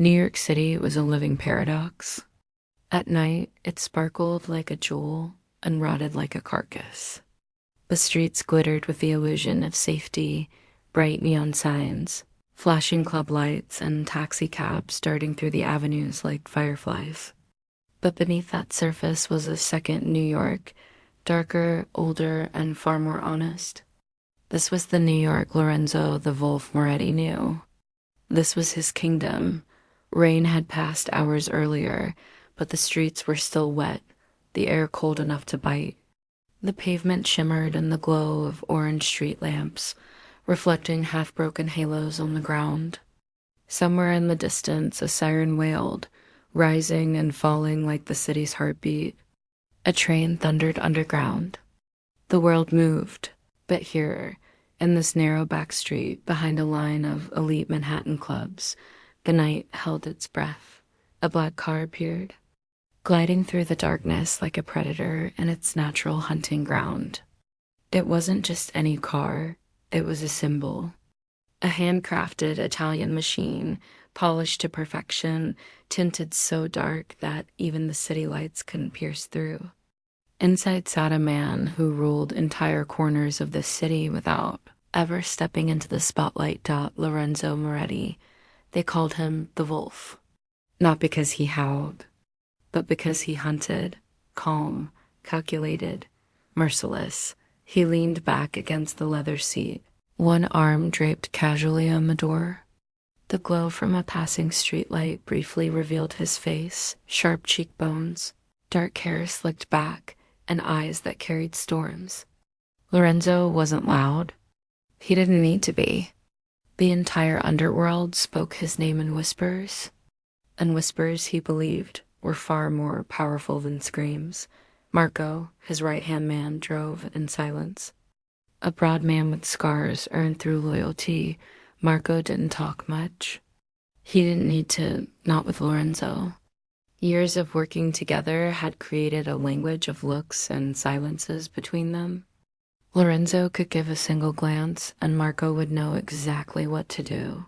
New York City was a living paradox. At night, it sparkled like a jewel and rotted like a carcass. The streets glittered with the illusion of safety, bright neon signs, flashing club lights, and taxi cabs darting through the avenues like fireflies. But beneath that surface was a second New York, darker, older, and far more honest. This was the New York Lorenzo the Wolf Moretti knew. This was his kingdom. Rain had passed hours earlier, but the streets were still wet, the air cold enough to bite. The pavement shimmered in the glow of orange street lamps, reflecting half-broken halos on the ground. Somewhere in the distance, a siren wailed, rising and falling like the city's heartbeat. A train thundered underground. The world moved, but here, in this narrow back street behind a line of elite Manhattan clubs, the night held its breath. A black car appeared, gliding through the darkness like a predator in its natural hunting ground. It wasn't just any car, it was a symbol. A handcrafted Italian machine, polished to perfection, tinted so dark that even the city lights couldn't pierce through. Inside sat a man who ruled entire corners of the city without ever stepping into the spotlight. Lorenzo Moretti. They called him the Wolf. Not because he howled, but because he hunted, calm, calculated, merciless. He leaned back against the leather seat, one arm draped casually on the door. The glow from a passing streetlight briefly revealed his face, sharp cheekbones, dark hair slicked back, and eyes that carried storms. Lorenzo wasn't loud. He didn't need to be. The entire underworld spoke his name in whispers, and whispers, he believed, were far more powerful than screams. Marco, his right-hand man, drove in silence. A broad man with scars earned through loyalty, Marco didn't talk much. He didn't need to, not with Lorenzo. Years of working together had created a language of looks and silences between them. Lorenzo could give a single glance, and Marco would know exactly what to do.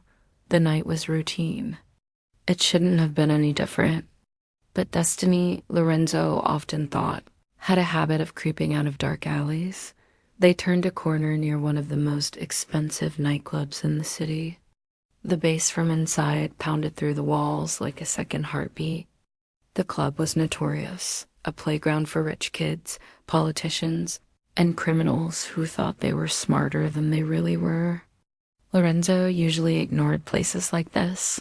The night was routine. It shouldn't have been any different. But destiny, Lorenzo often thought, had a habit of creeping out of dark alleys. They turned a corner near one of the most expensive nightclubs in the city. The bass from inside pounded through the walls like a second heartbeat. The club was notorious, a playground for rich kids, politicians, and criminals who thought they were smarter than they really were. Lorenzo usually ignored places like this.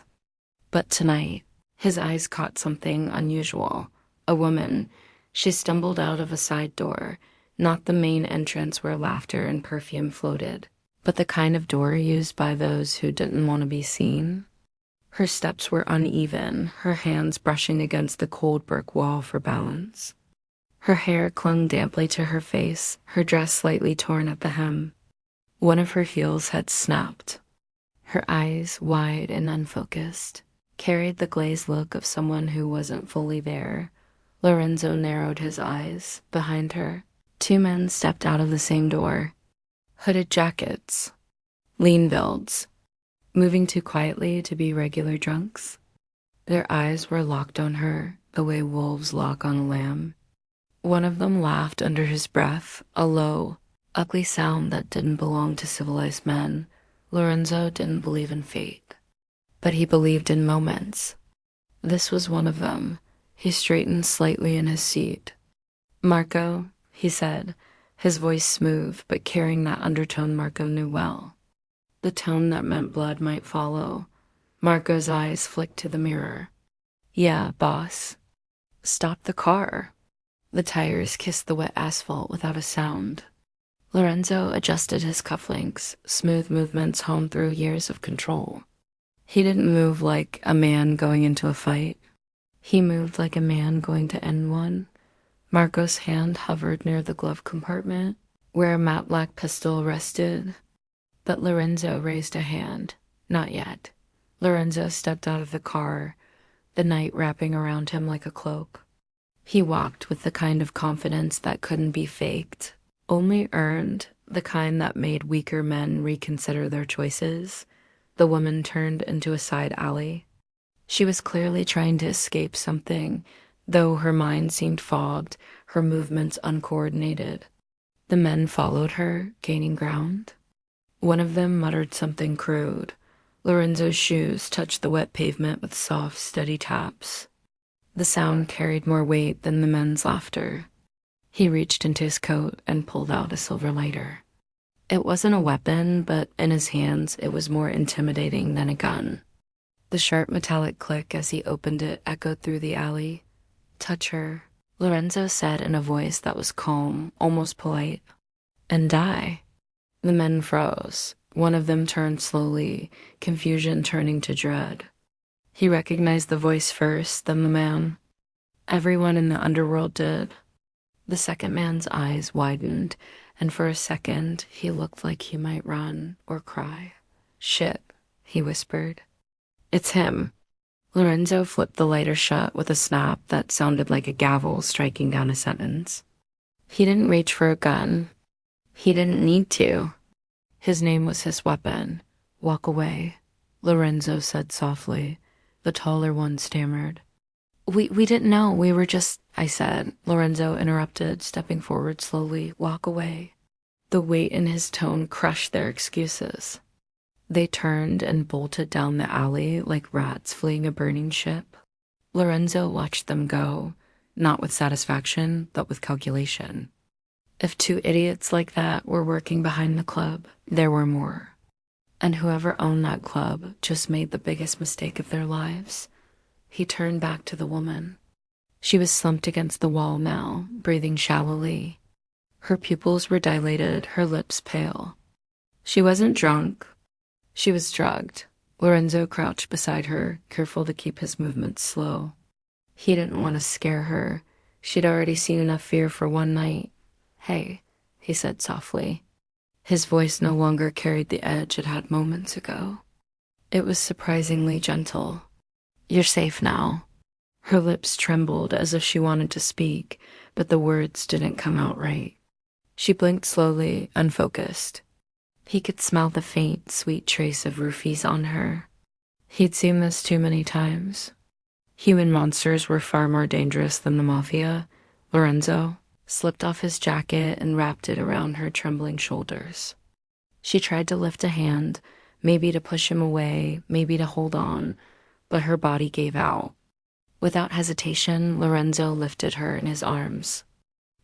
But tonight, his eyes caught something unusual. A woman. She stumbled out of a side door, not the main entrance where laughter and perfume floated, but the kind of door used by those who didn't want to be seen. Her steps were uneven, her hands brushing against the cold brick wall for balance. Her hair clung damply to her face, her dress slightly torn at the hem. One of her heels had snapped. Her eyes, wide and unfocused, carried the glazed look of someone who wasn't fully there. Lorenzo narrowed his eyes. Behind her, two men stepped out of the same door. Hooded jackets. Lean builds. Moving too quietly to be regular drunks. Their eyes were locked on her, the way wolves lock on a lamb. One of them laughed under his breath, a low, ugly sound that didn't belong to civilized men. Lorenzo didn't believe in fate, but he believed in moments. This was one of them. He straightened slightly in his seat. "Marco," he said, his voice smooth but carrying that undertone Marco knew well. The tone that meant blood might follow. Marco's eyes flicked to the mirror. "Yeah, boss." "Stop the car." The tires kissed the wet asphalt without a sound. Lorenzo adjusted his cufflinks, smooth movements honed through years of control. He didn't move like a man going into a fight. He moved like a man going to end one. Marco's hand hovered near the glove compartment, where a matte black pistol rested. But Lorenzo raised a hand. Not yet. Lorenzo stepped out of the car, the night wrapping around him like a cloak. He walked with the kind of confidence that couldn't be faked, only earned, the kind that made weaker men reconsider their choices. The woman turned into a side alley. She was clearly trying to escape something, though her mind seemed fogged, her movements uncoordinated. The men followed her, gaining ground. One of them muttered something crude. Lorenzo's shoes touched the wet pavement with soft, steady taps. The sound carried more weight than the men's laughter. He reached into his coat and pulled out a silver lighter. It wasn't a weapon, but in his hands it was more intimidating than a gun. The sharp metallic click as he opened it echoed through the alley. "Touch her," Lorenzo said in a voice that was calm, almost polite. "And die." The men froze. One of them turned slowly, confusion turning to dread. He recognized the voice first, then the man. Everyone in the underworld did. The second man's eyes widened, and for a second he looked like he might run or cry. "Shit," he whispered. "It's him." Lorenzo flipped the lighter shut with a snap that sounded like a gavel striking down a sentence. He didn't reach for a gun. He didn't need to. His name was his weapon. "Walk away," Lorenzo said softly. The taller one stammered. We didn't know. We were just," I said. Lorenzo interrupted, stepping forward slowly. "Walk away." The weight in his tone crushed their excuses. They turned and bolted down the alley like rats fleeing a burning ship. Lorenzo watched them go, not with satisfaction, but with calculation. If two idiots like that were working behind the club, there were more. And whoever owned that club just made the biggest mistake of their lives. He turned back to the woman. She was slumped against the wall now, breathing shallowly. Her pupils were dilated, her lips pale. She wasn't drunk. She was drugged. Lorenzo crouched beside her, careful to keep his movements slow. He didn't want to scare her. She'd already seen enough fear for one night. "Hey," he said softly. His voice no longer carried the edge it had moments ago. It was surprisingly gentle. "You're safe now." Her lips trembled as if she wanted to speak, but the words didn't come out right. She blinked slowly, unfocused. He could smell the faint, sweet trace of roofies on her. He'd seen this too many times. Human monsters were far more dangerous than the Mafia. Lorenzo slipped off his jacket and wrapped it around her trembling shoulders. She tried to lift a hand, maybe to push him away, maybe to hold on, but her body gave out. Without hesitation, Lorenzo lifted her in his arms.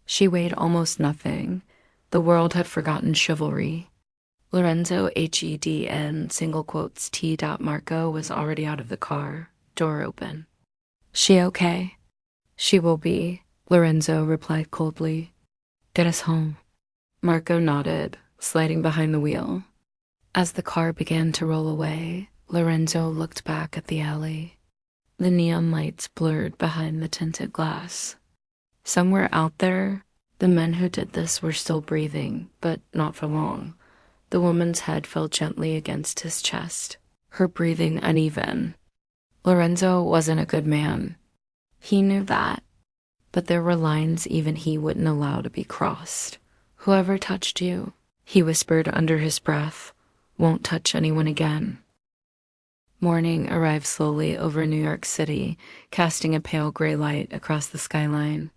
She weighed almost nothing. The world had forgotten chivalry. Lorenzo HEDN single quotes T. Marco was already out of the car, door open. "She okay?" "She will be," Lorenzo replied coldly. "Get us home." Marco nodded, sliding behind the wheel. As the car began to roll away, Lorenzo looked back at the alley. The neon lights blurred behind the tinted glass. Somewhere out there, the men who did this were still breathing, but not for long. The woman's head fell gently against his chest, her breathing uneven. Lorenzo wasn't a good man. He knew that, but there were lines even he wouldn't allow to be crossed. "Whoever touched you," he whispered under his breath, "won't touch anyone again." Morning arrived slowly over New York City, casting a pale gray light across the skyline.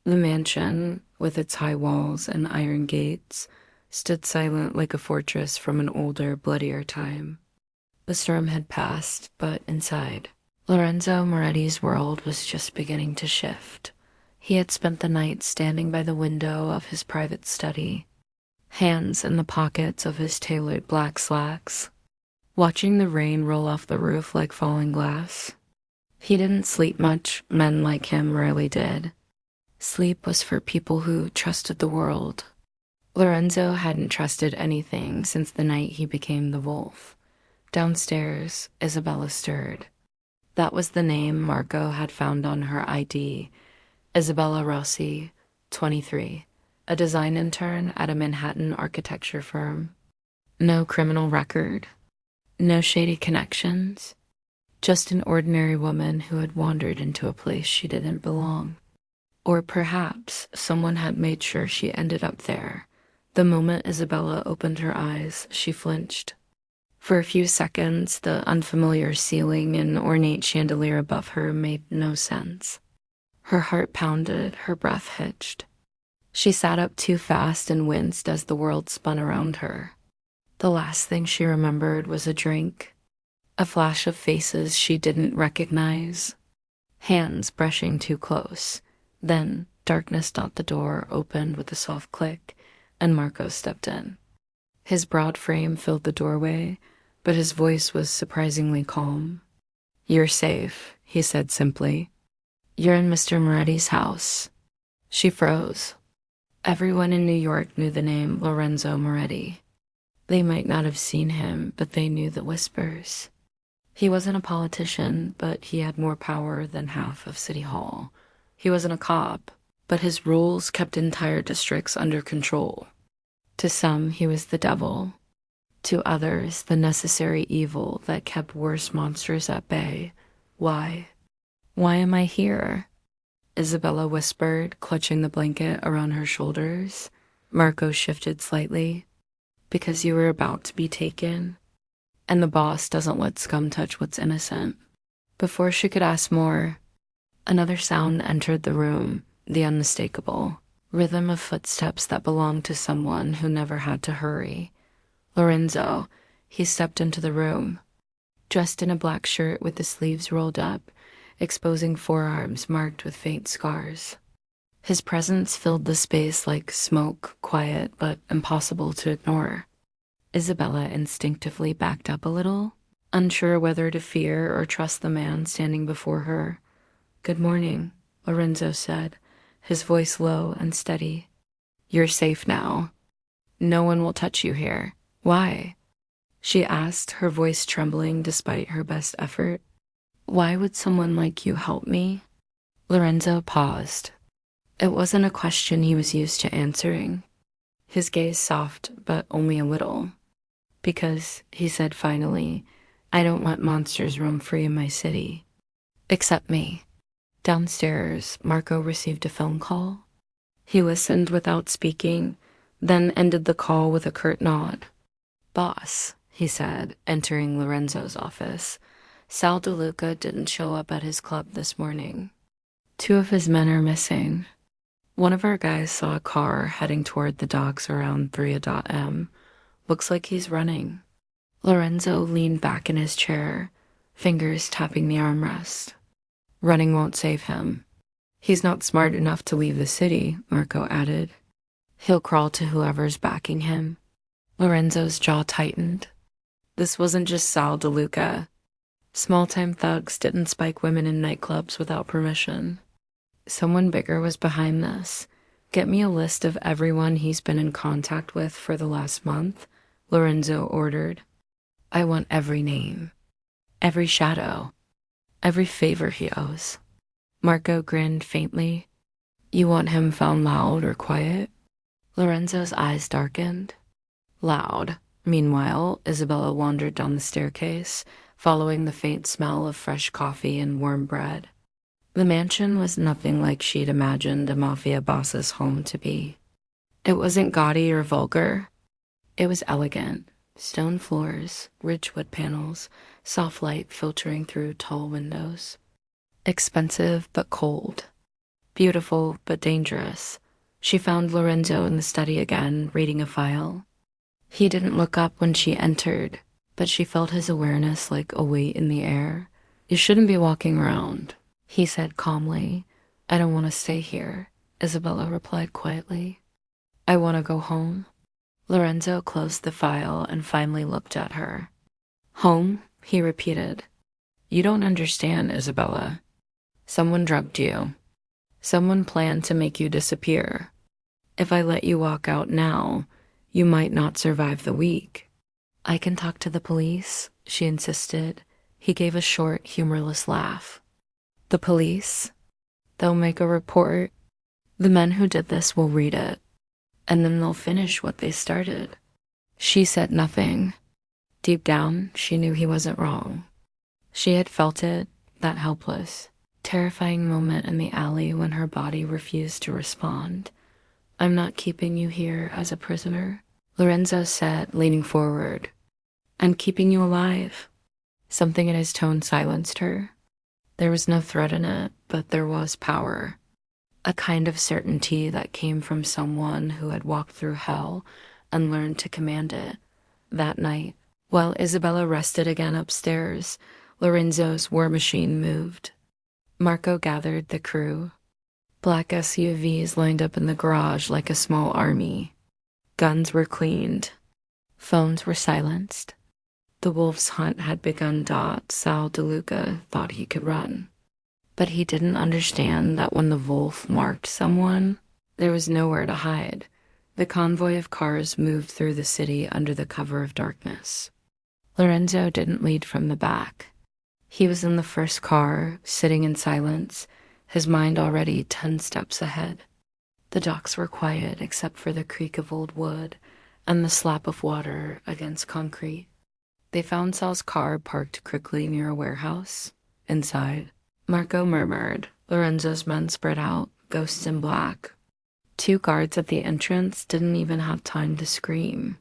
The mansion, with its high walls and iron gates, stood silent like a fortress from an older, bloodier time. The storm had passed, but inside, Lorenzo Moretti's world was just beginning to shift. He had spent the night standing by the window of his private study, hands in the pockets of his tailored black slacks, watching the rain roll off the roof like falling glass. He didn't sleep much, men like him rarely did. Sleep was for people who trusted the world. Lorenzo hadn't trusted anything since the night he became the wolf. Downstairs, Isabella stirred. That was the name Marco had found on her ID. Isabella Rossi, 23, a design intern at a Manhattan architecture firm. No criminal record. No shady connections, just an ordinary woman who had wandered into a place she didn't belong. Or perhaps someone had made sure she ended up there. The moment Isabella opened her eyes, she flinched. For a few seconds, the unfamiliar ceiling and ornate chandelier above her made no sense. Her heart pounded, her breath hitched. She sat up too fast and winced as the world spun around her. The last thing she remembered was a drink, a flash of faces she didn't recognize, hands brushing too close. Then the door opened with a soft click, and Marco stepped in. His broad frame filled the doorway, but his voice was surprisingly calm. "You're safe," he said simply. "You're in Mr. Moretti's house." She froze. Everyone in New York knew the name Lorenzo Moretti. They might not have seen him, but they knew the whispers. He wasn't a politician, but he had more power than half of City Hall. He wasn't a cop, but his rules kept entire districts under control. To some, he was the devil. To others, the necessary evil that kept worse monsters at bay. Why? "Why am I here?" Isabella whispered, clutching the blanket around her shoulders. Marco shifted slightly. "Because you were about to be taken. And the boss doesn't let scum touch what's innocent." Before she could ask more, another sound entered the room, the unmistakable rhythm of footsteps that belonged to someone who never had to hurry. Lorenzo. He stepped into the room, dressed in a black shirt with the sleeves rolled up, exposing forearms marked with faint scars. His presence filled the space like smoke, quiet but impossible to ignore. Isabella instinctively backed up a little, unsure whether to fear or trust the man standing before her. "Good morning," Lorenzo said, his voice low and steady. "You're safe now. No one will touch you here." "Why?" she asked, her voice trembling despite her best effort. "Why would someone like you help me?" Lorenzo paused. It wasn't a question he was used to answering. His gaze soft, but only a little. "Because," he said finally, "I don't let monsters roam free in my city. Except me." Downstairs, Marco received a phone call. He listened without speaking, then ended the call with a curt nod. "Boss," he said, entering Lorenzo's office. "Sal DeLuca didn't show up at his club this morning. 2 of his men are missing. One of our guys saw a car heading toward the docks around 3:00 a.m. Looks like he's running." Lorenzo leaned back in his chair, fingers tapping the armrest. "Running won't save him. He's not smart enough to leave the city," Marco added. "He'll crawl to whoever's backing him." Lorenzo's jaw tightened. This wasn't just Sal DeLuca. Small-time thugs didn't spike women in nightclubs without permission. Someone bigger was behind this. "Get me a list of everyone he's been in contact with for the last month," Lorenzo ordered. "I want every name, every shadow, every favor he owes." Marco grinned faintly. "You want him found loud or quiet?" Lorenzo's eyes darkened. "Loud." Meanwhile, Isabella wandered down the staircase, following the faint smell of fresh coffee and warm bread. The mansion was nothing like she'd imagined a mafia boss's home to be. It wasn't gaudy or vulgar. It was elegant. Stone floors, rich wood panels, soft light filtering through tall windows. Expensive but cold. Beautiful but dangerous. She found Lorenzo in the study again, reading a file. He didn't look up when she entered, but she felt his awareness like a weight in the air. "You shouldn't be walking around," he said calmly. "I don't want to stay here," Isabella replied quietly. "I want to go home." Lorenzo closed the file and finally looked at her. "Home?" he repeated. "You don't understand, Isabella. Someone drugged you. Someone planned to make you disappear. If I let you walk out now, you might not survive the week." "I can talk to the police," she insisted. He gave a short, humorless laugh. "The police? They'll make a report. The men who did this will read it, and then they'll finish what they started." She said nothing. Deep down, she knew he wasn't wrong. She had felt it, that helpless, terrifying moment in the alley when her body refused to respond. "I'm not keeping you here as a prisoner," Lorenzo said, leaning forward. "I'm keeping you alive." Something in his tone silenced her. There was no threat in it, but there was power. A kind of certainty that came from someone who had walked through hell and learned to command it. That night, while Isabella rested again upstairs, Lorenzo's war machine moved. Marco gathered the crew. Black SUVs lined up in the garage like a small army. Guns were cleaned. Phones were silenced. The wolf's hunt had begun. Sal DeLuca thought he could run. But he didn't understand that when the wolf marked someone, there was nowhere to hide. The convoy of cars moved through the city under the cover of darkness. Lorenzo didn't lead from the back. He was in the first car, sitting in silence, his mind already 10 steps ahead. The docks were quiet except for the creak of old wood and the slap of water against concrete. They found Sal's car parked quickly near a warehouse. Inside, Marco murmured. Lorenzo's men spread out, ghosts in black. 2 guards at the entrance didn't even have time to scream.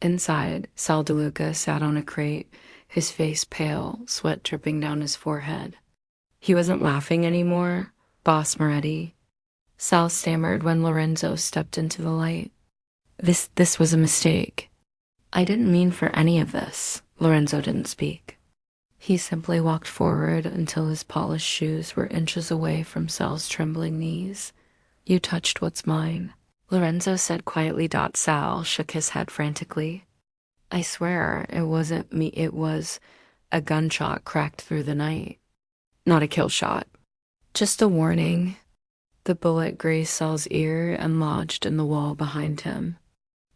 Inside, Sal DeLuca sat on a crate, his face pale, sweat dripping down his forehead. He wasn't laughing anymore. "Boss Moretti." Sal stammered when Lorenzo stepped into the light. This was a mistake. "I didn't mean for any of this." Lorenzo didn't speak. He simply walked forward until his polished shoes were inches away from Sal's trembling knees. "You touched what's mine," Lorenzo said quietly. Sal shook his head frantically. "I swear it wasn't me. It was a gunshot cracked through the night. Not a kill shot. Just a warning." The bullet grazed Sal's ear and lodged in the wall behind him.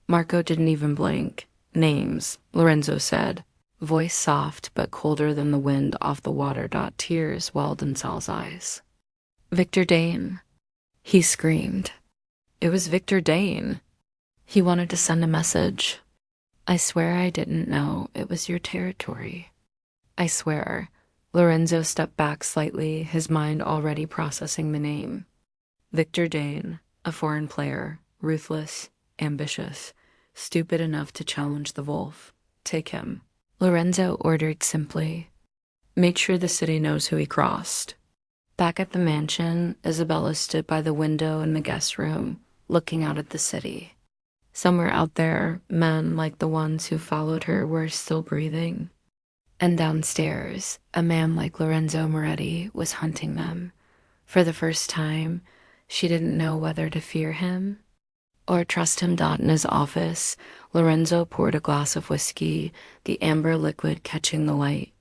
Marco didn't even blink. "Names," Lorenzo said, voice soft but colder than the wind off the water. Tears welled in Sal's eyes. "Victor Dane." He screamed. It was Victor Dane. He wanted to send a message. "I swear I didn't know it was your territory. I swear." Lorenzo stepped back slightly, his mind already processing the name. Victor Dane, a foreign player, ruthless, ambitious, stupid enough to challenge the wolf. "Take him," Lorenzo ordered simply. "Make sure the city knows who he crossed." Back at the mansion, Isabella stood by the window in the guest room, looking out at the city. Somewhere out there, men like the ones who followed her were still breathing. And downstairs, a man like Lorenzo Moretti was hunting them. For the first time, she didn't know whether to fear him or trust him. In his office, Lorenzo poured a glass of whiskey, the amber liquid catching the light.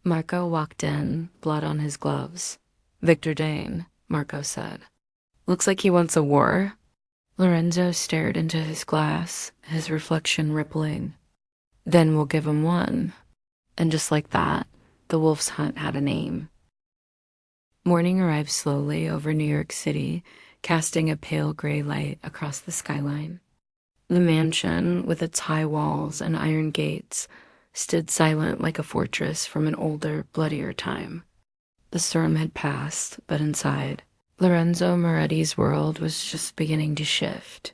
Marco walked in, blood on his gloves. "Victor Dane," Marco said. "Looks like he wants a war." Lorenzo stared into his glass, his reflection rippling. "Then we'll give him one." And just like that, the wolf's hunt had a name. Morning arrived slowly over New York City, casting a pale gray light across the skyline. The mansion, with its high walls and iron gates, stood silent like a fortress from an older, bloodier time. The storm had passed, but inside, Lorenzo Moretti's world was just beginning to shift.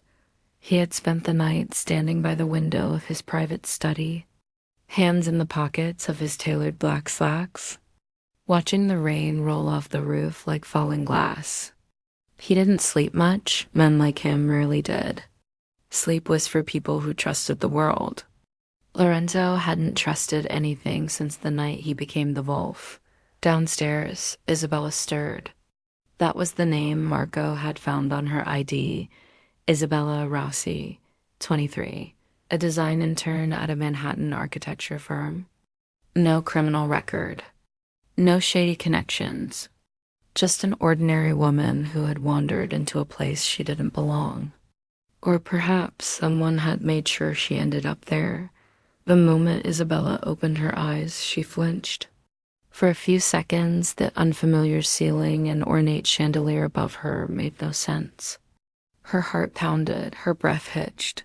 He had spent the night standing by the window of his private study, hands in the pockets of his tailored black slacks, watching the rain roll off the roof like falling glass. He didn't sleep much. Men like him rarely did. Sleep was for people who trusted the world. Lorenzo hadn't trusted anything since the night he became the wolf. Downstairs, Isabella stirred. That was the name Marco had found on her ID, Isabella Rossi, 23, a design intern at a Manhattan architecture firm. No criminal record. No shady connections. Just an ordinary woman who had wandered into a place she didn't belong. Or perhaps someone had made sure she ended up there. The moment Isabella opened her eyes, she flinched. For a few seconds, the unfamiliar ceiling and ornate chandelier above her made no sense. Her heart pounded, her breath hitched.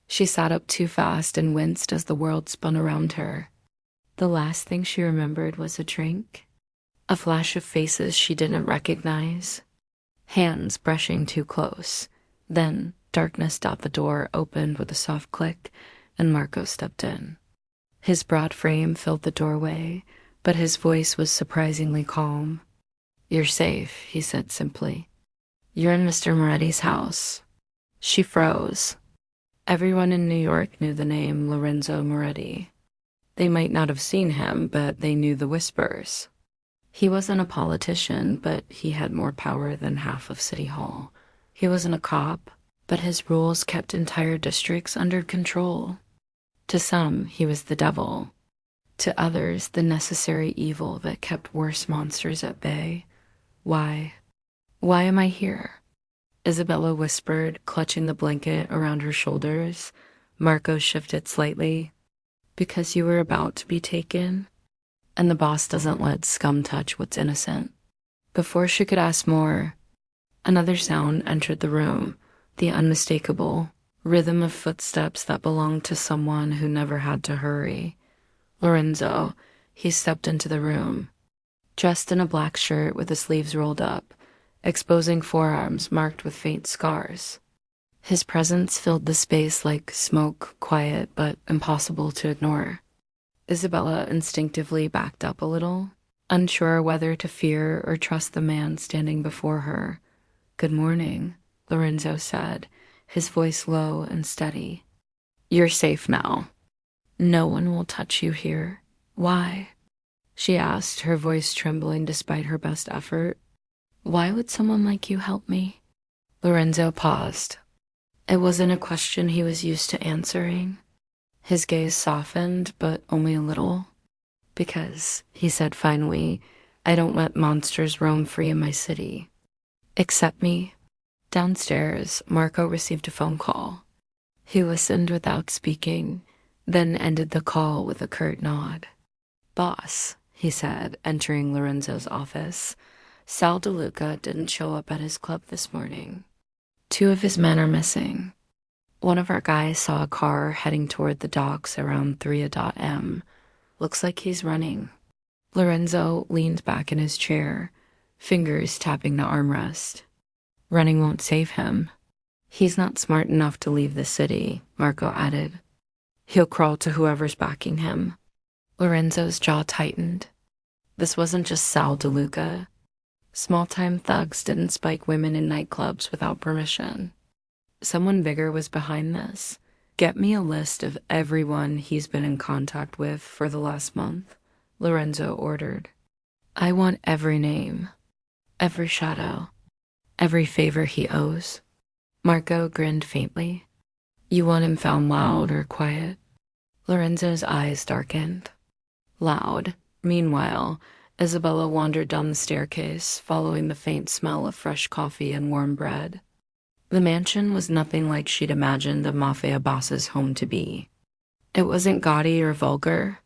She sat up too fast and winced as the world spun around her. The last thing she remembered was a drink, a flash of faces she didn't recognize, hands brushing too close. Then darkness. The door opened with a soft click, and Marco stepped in. His broad frame filled the doorway, but his voice was surprisingly calm. "You're safe," he said simply. "You're in Mr. Moretti's house." She froze. Everyone in New York knew the name Lorenzo Moretti. They might not have seen him, but they knew the whispers. He wasn't a politician, but he had more power than half of City Hall. He wasn't a cop, but his rules kept entire districts under control. To some, he was the devil. To others, the necessary evil that kept worse monsters at bay. Why? Why am I here? Isabella whispered, clutching the blanket around her shoulders. Marco shifted slightly. "Because you were about to be taken, and the boss doesn't let scum touch what's innocent." Before she could ask more, another sound entered the room, the unmistakable rhythm of footsteps that belonged to someone who never had to hurry. Lorenzo. He stepped into the room, dressed in a black shirt with the sleeves rolled up, exposing forearms marked with faint scars. His presence filled the space like smoke, quiet but impossible to ignore. Isabella instinctively backed up a little, unsure whether to fear or trust the man standing before her. "Good morning," Lorenzo said, his voice low and steady. "You're safe now. No one will touch you here." "Why?" she asked, her voice trembling despite her best effort. "Why would someone like you help me?" Lorenzo paused. It wasn't a question he was used to answering. His gaze softened, but only a little. "Because," he said finally, "I don't let monsters roam free in my city. Accept me." Downstairs, Marco received a phone call. He listened without speaking, then ended the call with a curt nod. "Boss," he said, entering Lorenzo's office, "Sal DeLuca didn't show up at his club this morning. 2 of his men are missing. One of our guys saw a car heading toward the docks around 3:00 a.m. Looks like he's running." Lorenzo leaned back in his chair, fingers tapping the armrest. "Running won't save him. He's not smart enough to leave the city," Marco added. "He'll crawl to whoever's backing him." Lorenzo's jaw tightened. This wasn't just Sal DeLuca. Small-time thugs didn't spike women in nightclubs without permission. Someone bigger was behind this. "Get me a list of everyone he's been in contact with for the last month," Lorenzo ordered. "I want every name, every shadow, every favor he owes." Marco grinned faintly. "You want him found loud or quiet?" Lorenzo's eyes darkened. "Loud." Meanwhile, Isabella wandered down the staircase, following the faint smell of fresh coffee and warm bread. The mansion was nothing like she'd imagined a Mafia Boss's home to be. It wasn't gaudy or vulgar.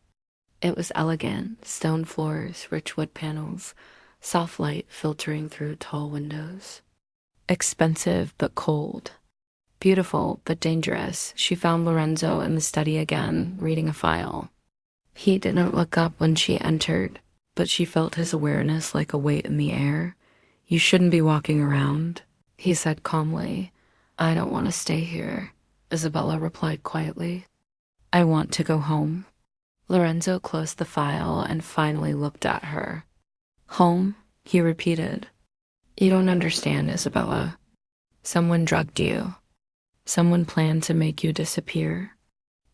It was elegant, stone floors, rich wood panels, soft light filtering through tall windows. Expensive but cold. Beautiful but dangerous. She found Lorenzo in the study again, reading a file. He didn't look up when she entered, but she felt his awareness like a weight in the air. "You shouldn't be walking around," he said calmly. "I don't want to stay here," Isabella replied quietly. "I want to go home." Lorenzo closed the file and finally looked at her. "Home?" he repeated. "You don't understand, Isabella. Someone drugged you. Someone planned to make you disappear.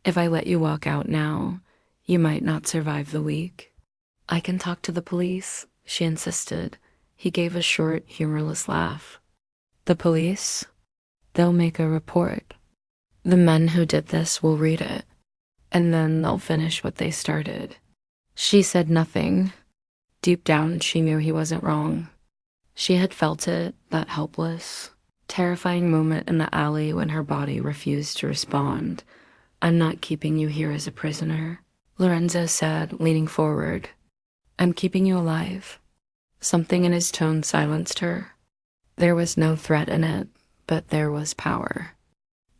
If I let you walk out now, you might not survive the week." "I can talk to the police," she insisted. He gave a short, humorless laugh. "The police? They'll make a report. The men who did this will read it, and then they'll finish what they started." She said nothing. Deep down, she knew he wasn't wrong. She had felt it, that helpless, terrifying moment in the alley when her body refused to respond. "I'm not keeping you here as a prisoner," Lorenzo said, leaning forward. "I'm keeping you alive." Something in his tone silenced her. There was no threat in it, but there was power.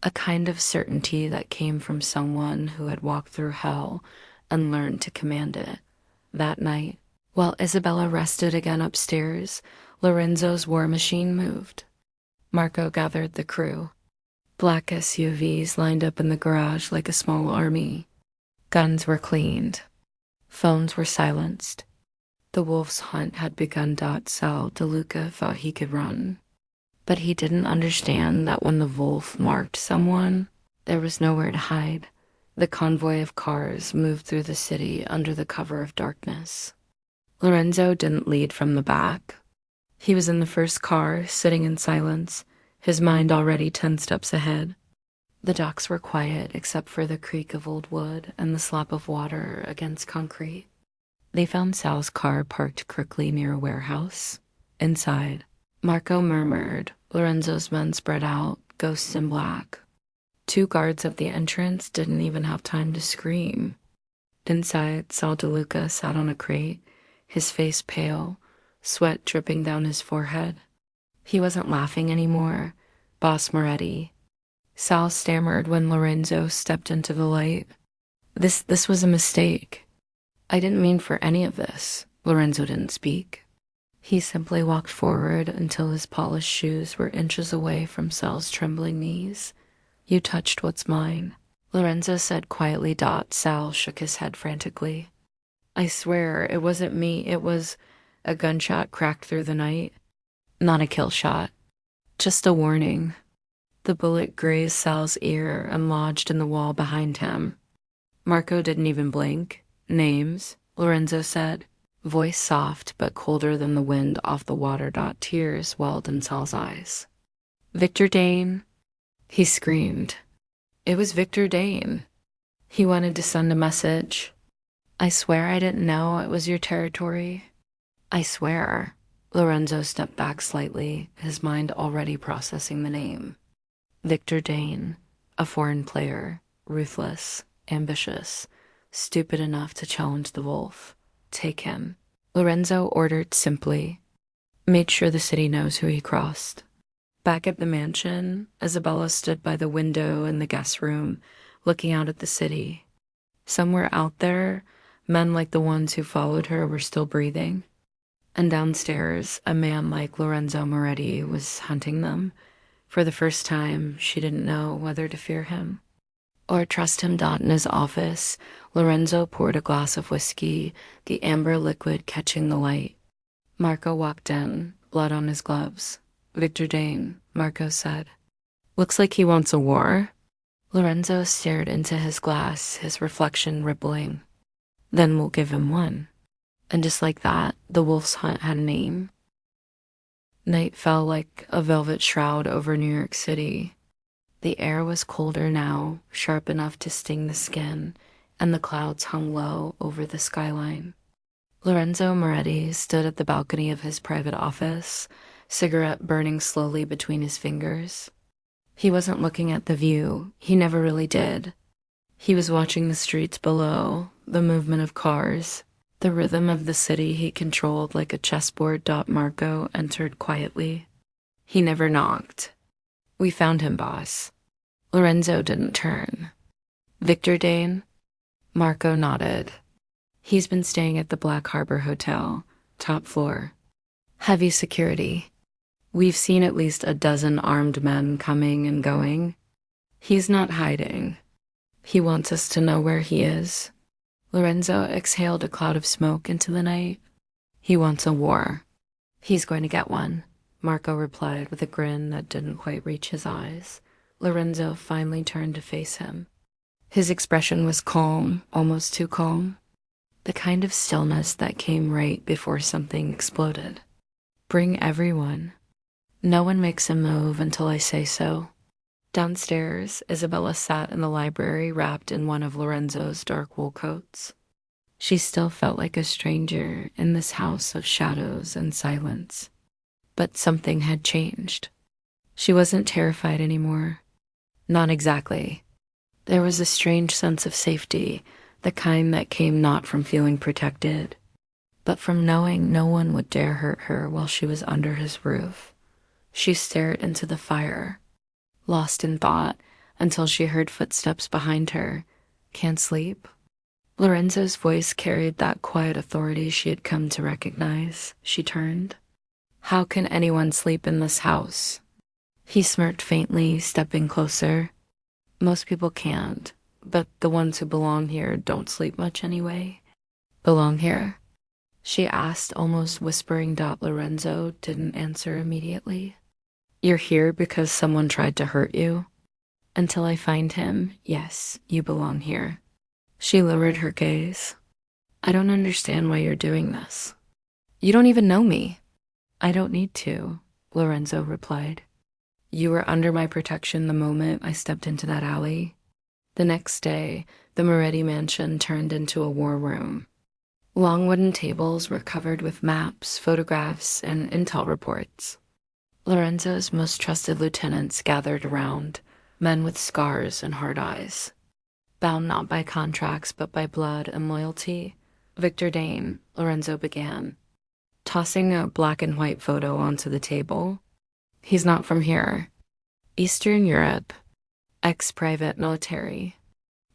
A kind of certainty that came from someone who had walked through hell and learned to command it. That night, while Isabella rested again upstairs, Lorenzo's war machine moved. Marco gathered the crew. Black SUVs lined up in the garage like a small army. Guns were cleaned. Phones were silenced. The wolf's hunt had begun. Sal DeLuca thought he could run. But he didn't understand that when the wolf marked someone, there was nowhere to hide. The convoy of cars moved through the city under the cover of darkness. Lorenzo didn't lead from the back. He was in the first car, sitting in silence, his mind already 10 steps ahead. The docks were quiet except for the creak of old wood and the slap of water against concrete. They found Sal's car parked quickly near a warehouse. Inside, Marco murmured. Lorenzo's men spread out, ghosts in black. 2 guards at the entrance didn't even have time to scream. Inside, Sal DeLuca sat on a crate, his face pale, sweat dripping down his forehead. He wasn't laughing anymore. Boss Moretti. Sal stammered when Lorenzo stepped into the light. This was a mistake. I didn't mean for any of this. Lorenzo didn't speak. He simply walked forward until his polished shoes were inches away from Sal's trembling knees. You touched what's mine, Lorenzo said quietly. Sal shook his head frantically. I swear, it wasn't me. It was a gunshot cracked through the night. Not a kill shot. Just a warning. The bullet grazed Sal's ear and lodged in the wall behind him. Marco didn't even blink. Names, Lorenzo said, voice soft but colder than the wind off the water. Tears welled in Sal's eyes. Victor Dane, he screamed. It was Victor Dane. He wanted to send a message. I swear I didn't know it was your territory. I swear. Lorenzo stepped back slightly, his mind already processing the name. Victor Dane, a foreign player, ruthless, ambitious, stupid enough to challenge the wolf. Take him. Lorenzo ordered simply. Made sure the city knows who he crossed. Back at the mansion, Isabella stood by the window in the guest room, looking out at the city. Somewhere out there, men like the ones who followed her were still breathing. And downstairs, a man like Lorenzo Moretti was hunting them. For the first time, she didn't know whether to fear him or trust him. In his office, Lorenzo poured a glass of whiskey, the amber liquid catching the light. Marco walked in, blood on his gloves. Victor Dane, Marco said. Looks like he wants a war. Lorenzo stared into his glass, his reflection rippling. Then we'll give him one. And just like that, the wolf's hunt had a name. Night fell like a velvet shroud over New York City. The air was colder now, sharp enough to sting the skin, and the clouds hung low over the skyline. Lorenzo Moretti stood at the balcony of his private office, cigarette burning slowly between his fingers. He wasn't looking at the view. He never really did. He was watching the streets below, the movement of cars, the rhythm of the city he controlled like a chessboard. Marco entered quietly. He never knocked. We found him, boss. Lorenzo didn't turn. Victor Dane? Marco nodded. He's been staying at the Black Harbor Hotel, top floor. Heavy security. We've seen at least a dozen armed men coming and going. He's not hiding. He wants us to know where he is. Lorenzo exhaled a cloud of smoke into the night. He wants a war. He's going to get one, Marco replied with a grin that didn't quite reach his eyes. Lorenzo finally turned to face him. His expression was calm, almost too calm. The kind of stillness that came right before something exploded. Bring everyone. No one makes a move until I say so. Downstairs, Isabella sat in the library wrapped in one of Lorenzo's dark wool coats. She still felt like a stranger in this house of shadows and silence. But something had changed. She wasn't terrified anymore. Not exactly. There was a strange sense of safety, the kind that came not from feeling protected, but from knowing no one would dare hurt her while she was under his roof. She stared into the fire, lost in thought, until she heard footsteps behind her. Can't sleep? Lorenzo's voice carried that quiet authority she had come to recognize. She turned. How can anyone sleep in this house? He smirked faintly, stepping closer. Most people can't. but the ones who belong here don't sleep much anyway. Belong here? She asked, almost whispering. Lorenzo didn't answer immediately. You're here because someone tried to hurt you? Until I find him, yes, you belong here. She lowered her gaze. I don't understand why you're doing this. You don't even know me. I don't need to, Lorenzo replied. You were under my protection the moment I stepped into that alley. The next day, the Moretti mansion turned into a war room. Long wooden tables were covered with maps, photographs, and intel reports. Lorenzo's most trusted lieutenants gathered around, men with scars and hard eyes. Bound not by contracts but by blood and loyalty, Victor Dane, Lorenzo began, tossing a black and white photo onto the table. He's not from here. Eastern Europe, ex-private military.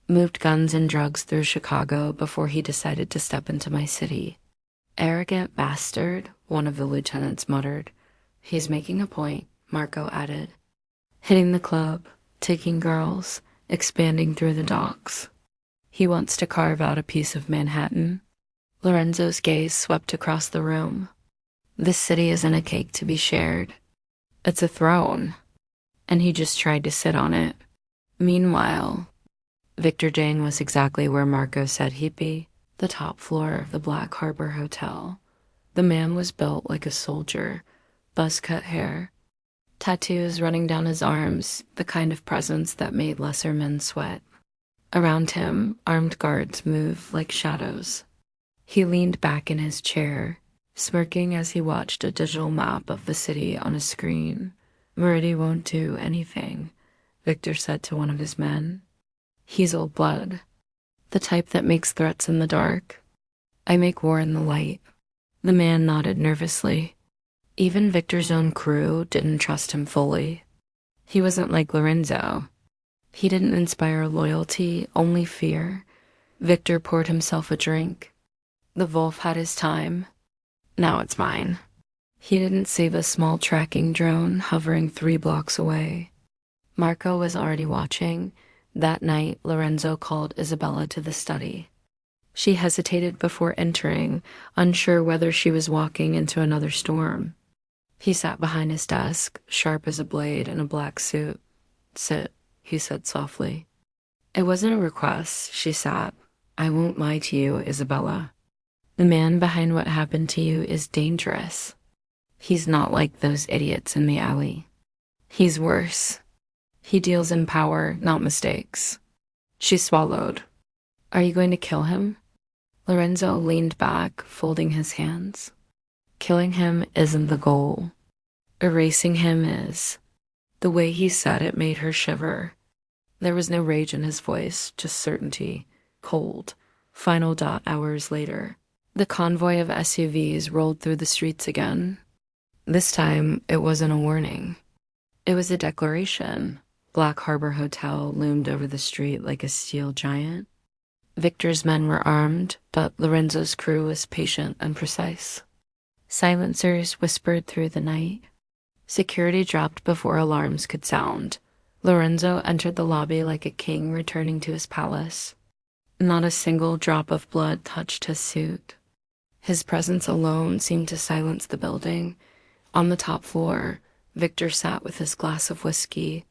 Moved guns and drugs through Chicago before he decided to step into my city. Arrogant bastard, one of the lieutenants muttered. He's making a point, Marco added. Hitting the club, taking girls, expanding through the docks. He wants to carve out a piece of Manhattan. Lorenzo's gaze swept across the room. This city isn't a cake to be shared. It's a throne. And he just tried to sit on it. Meanwhile, Victor Dane was exactly where Marco said he'd be, the top floor of the Black Harbor Hotel. The man was built like a soldier, buzz-cut hair, tattoos running down his arms, the kind of presence that made lesser men sweat. Around him, armed guards moved like shadows. He leaned back in his chair, smirking as he watched a digital map of the city on a screen. Moretti won't do anything, Victor said to one of his men. He's old blood, the type that makes threats in the dark. I make war in the light. The man nodded nervously. Even Victor's own crew didn't trust him fully. He wasn't like Lorenzo. He didn't inspire loyalty, only fear. Victor poured himself a drink. The Wolf had his time. Now it's mine. He didn't save a small tracking drone hovering 3 blocks away. Marco was already watching. That night, Lorenzo called Isabella to the study. She hesitated before entering, unsure whether she was walking into another storm. He sat behind his desk, sharp as a blade in a black suit. Sit, he said softly. It wasn't a request, she sat. I won't lie to you, Isabella. The man behind what happened to you is dangerous. He's not like those idiots in the alley. He's worse. He deals in power, not mistakes. She swallowed. Are you going to kill him? Lorenzo leaned back, folding his hands. Killing him isn't the goal. Erasing him is. The way he said it made her shiver. There was no rage in his voice, just certainty. Cold. Final dot hours later. The convoy of SUVs rolled through the streets again. This time, it wasn't a warning. It was a declaration. Black Harbor Hotel loomed over the street like a steel giant. Victor's men were armed, but Lorenzo's crew was patient and precise. Silencers whispered through the night. Security dropped before alarms could sound. Lorenzo entered the lobby like a king returning to his palace. Not a single drop of blood touched his suit. His presence alone seemed to silence the building. On the top floor, Victor sat with his glass of whiskey,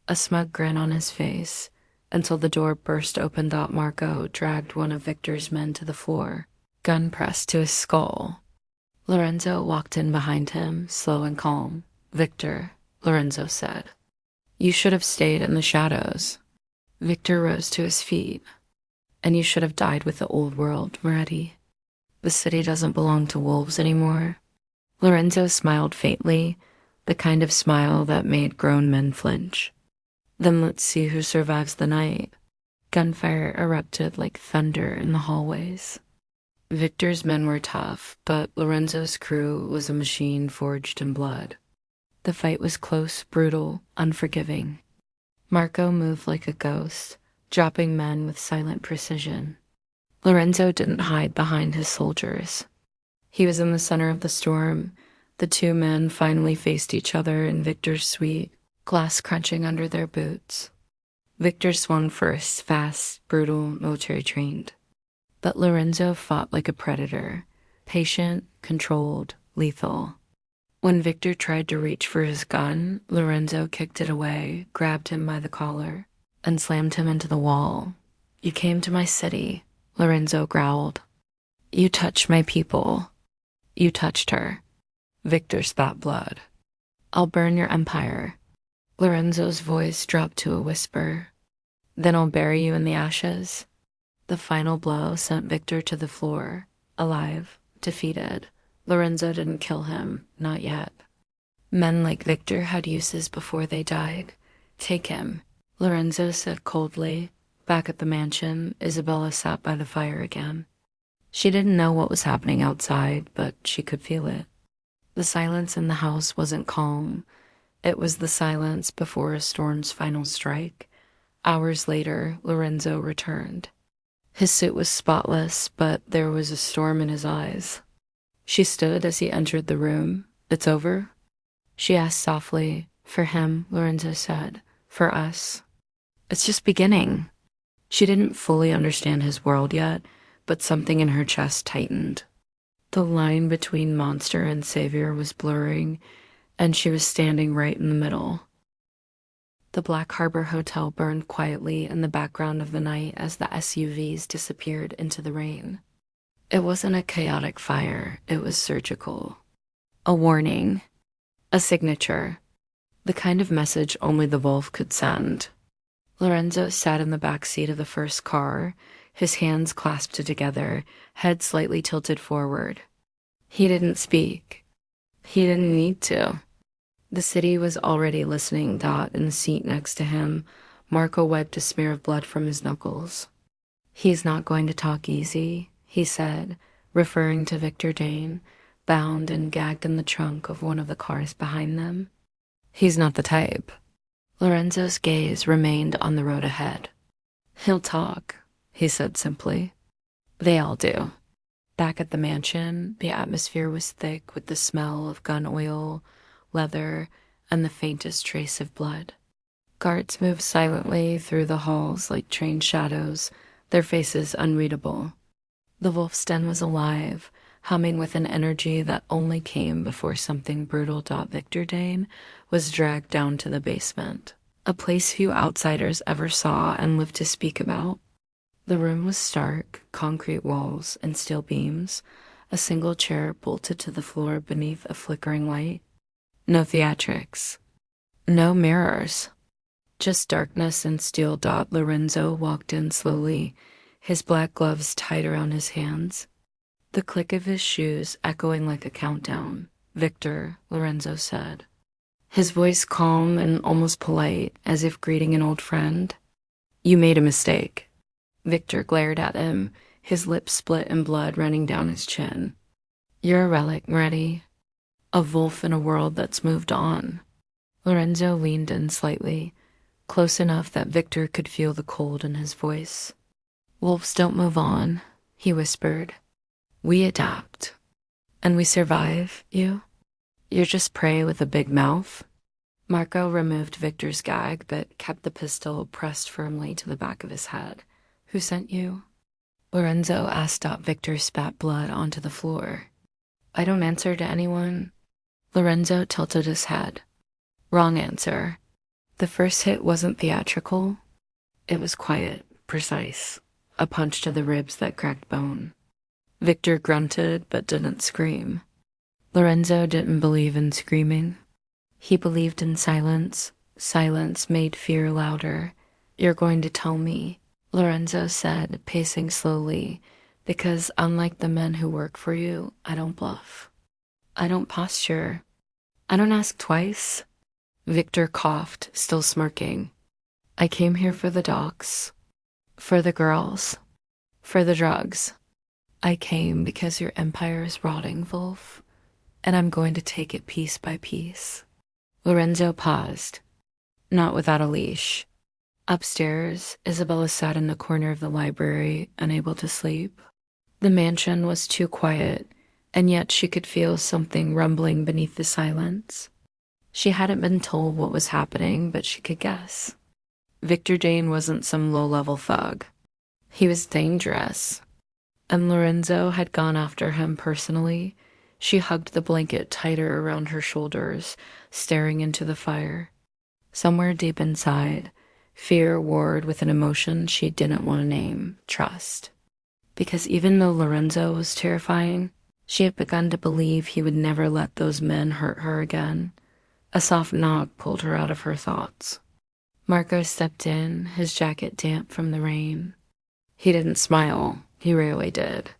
a smug grin on his face, until the door burst open. Marco dragged one of Victor's men to the floor, gun pressed to his skull. Lorenzo walked in behind him, slow and calm. Victor, Lorenzo said. You should have stayed in the shadows. Victor rose to his feet. And you should have died with the old world, Moretti. The city doesn't belong to wolves anymore. Lorenzo smiled faintly, the kind of smile that made grown men flinch. Then let's see who survives the night. Gunfire erupted like thunder in the hallways. Victor's men were tough, but Lorenzo's crew was a machine forged in blood. The fight was close, brutal, unforgiving. Marco moved like a ghost, dropping men with silent precision. Lorenzo didn't hide behind his soldiers. He was in the center of the storm. The 2 men finally faced each other in Victor's suite, glass crunching under their boots. Victor swung first, fast, brutal, military trained. But Lorenzo fought like a predator, patient, controlled, lethal. When Victor tried to reach for his gun, Lorenzo kicked it away, grabbed him by the collar, and slammed him into the wall. "You came to my city," Lorenzo growled. "You touched my people. You touched her." Victor spat blood. "I'll burn your empire." Lorenzo's voice dropped to a whisper. "Then I'll bury you in the ashes." The final blow sent Victor to the floor, alive, defeated. Lorenzo didn't kill him, not yet. Men like Victor had uses before they died. "Take him," Lorenzo said coldly. Back at the mansion, Isabella sat by the fire again. She didn't know what was happening outside, but she could feel it. The silence in the house wasn't calm. It was the silence before a storm's final strike. Hours later, Lorenzo returned. His suit was spotless, but there was a storm in his eyes. She stood as he entered the room. "It's over?" She asked softly. "For him," Lorenzo said. "For us. It's just beginning." She didn't fully understand his world yet, but something in her chest tightened. The line between monster and savior was blurring, and she was standing right in the middle. The Black Harbor Hotel burned quietly in the background of the night as the SUVs disappeared into the rain. It wasn't a chaotic fire, it was surgical. A warning. A signature. The kind of message only the wolf could send. Lorenzo sat in the back seat of the first car, his hands clasped together, head slightly tilted forward. He didn't speak. He didn't need to. The city was already listening. Dot, in the seat next to him, Marco wiped a smear of blood from his knuckles. "He's not going to talk easy," he said, referring to Victor Dane, bound and gagged in the trunk of one of the cars behind them. "He's not the type." Lorenzo's gaze remained on the road ahead. "He'll talk," he said simply. "They all do." Back at the mansion, the atmosphere was thick with the smell of gun oil, leather, and the faintest trace of blood. Guards moved silently through the halls like trained shadows, their faces unreadable. The wolf's den was alive, humming with an energy that only came before something brutal. Victor Dane was dragged down to the basement, a place few outsiders ever saw and lived to speak about. The room was stark, concrete walls and steel beams, a single chair bolted to the floor beneath a flickering light. No theatrics. No mirrors. Just darkness and steel. Lorenzo walked in slowly, his black gloves tight around his hands. The click of his shoes echoing like a countdown. "Victor," Lorenzo said. His voice calm and almost polite, as if greeting an old friend. "You made a mistake." Victor glared at him, his lips split and blood running down his chin. "You're a relic, ready? A wolf in a world that's moved on." Lorenzo leaned in slightly, close enough that Victor could feel the cold in his voice. "Wolves don't move on," he whispered. "We adapt. And we survive, you? You're just prey with a big mouth." Marco removed Victor's gag, but kept the pistol pressed firmly to the back of his head. "Who sent you?" Lorenzo asked. Victor spat blood onto the floor. "I don't answer to anyone." Lorenzo tilted his head. "Wrong answer. The first hit wasn't theatrical. It was quiet, precise, a punch to the ribs that cracked bone." Victor grunted but didn't scream. Lorenzo didn't believe in screaming. He believed in silence. Silence made fear louder. "You're going to tell me," Lorenzo said, pacing slowly, "because unlike the men who work for you, I don't bluff. I don't posture. I don't ask twice." Victor coughed, still smirking. "I came here for the docs, for the girls, for the drugs. I came because your empire is rotting, Wolf, and I'm going to take it piece by piece." Lorenzo paused, not without a leash. Upstairs, Isabella sat in the corner of the library, unable to sleep. The mansion was too quiet, and yet she could feel something rumbling beneath the silence. She hadn't been told what was happening, but she could guess. Victor Dane wasn't some low-level thug. He was dangerous. And Lorenzo had gone after him personally. She hugged the blanket tighter around her shoulders, staring into the fire. Somewhere deep inside, fear warred with an emotion she didn't want to name, trust. Because even though Lorenzo was terrifying, she had begun to believe he would never let those men hurt her again. A soft knock pulled her out of her thoughts. Marco stepped in, his jacket damp from the rain. He didn't smile. He rarely did.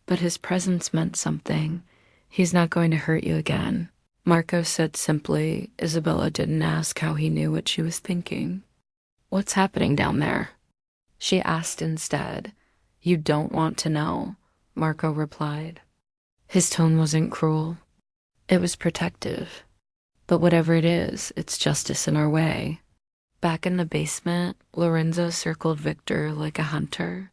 But his presence meant something. He's not going to hurt you again. Marco said simply. Isabella didn't ask how he knew what she was thinking. What's happening down there? She asked instead. You don't want to know, Marco replied. His tone wasn't cruel. It was protective. But whatever it is, it's justice in our way. Back in the basement, Lorenzo circled Victor like a hunter.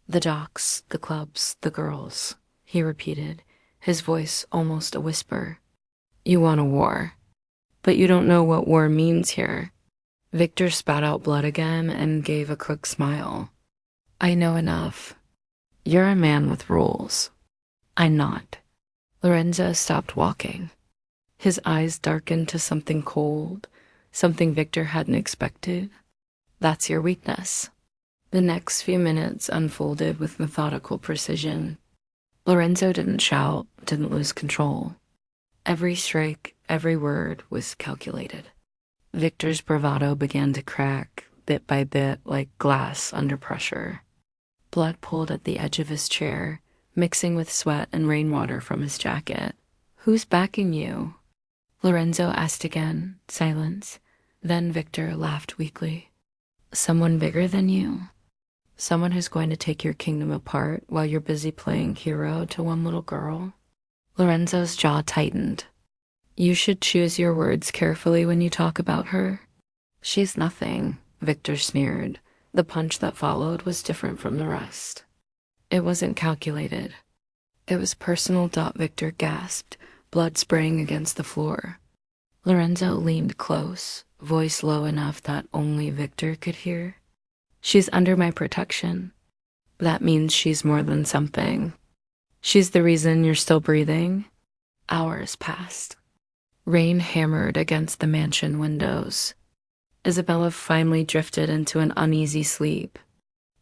The docks, the clubs, the girls, he repeated, his voice almost a whisper. You want a war. But you don't know what war means here. Victor spat out blood again and gave a crook smile. I know enough. You're a man with rules. I'm not. Lorenzo stopped walking. His eyes darkened to something cold, something Victor hadn't expected. That's your weakness. The next few minutes unfolded with methodical precision. Lorenzo didn't shout, didn't lose control. Every strike, every word was calculated. Victor's bravado began to crack, bit by bit, like glass under pressure. Blood pooled at the edge of his chair, mixing with sweat and rainwater from his jacket. Who's backing you? Lorenzo asked again, silence. Then Victor laughed weakly. Someone bigger than you? Someone who's going to take your kingdom apart while you're busy playing hero to one little girl? Lorenzo's jaw tightened. You should choose your words carefully when you talk about her. She's nothing, Victor sneered. The punch that followed was different from the rest. It wasn't calculated. It was personal. Victor gasped, blood spraying against the floor. Lorenzo leaned close, voice low enough that only Victor could hear. She's under my protection. That means she's more than something. She's the reason you're still breathing. Hours passed. Rain hammered against the mansion windows. Isabella finally drifted into an uneasy sleep.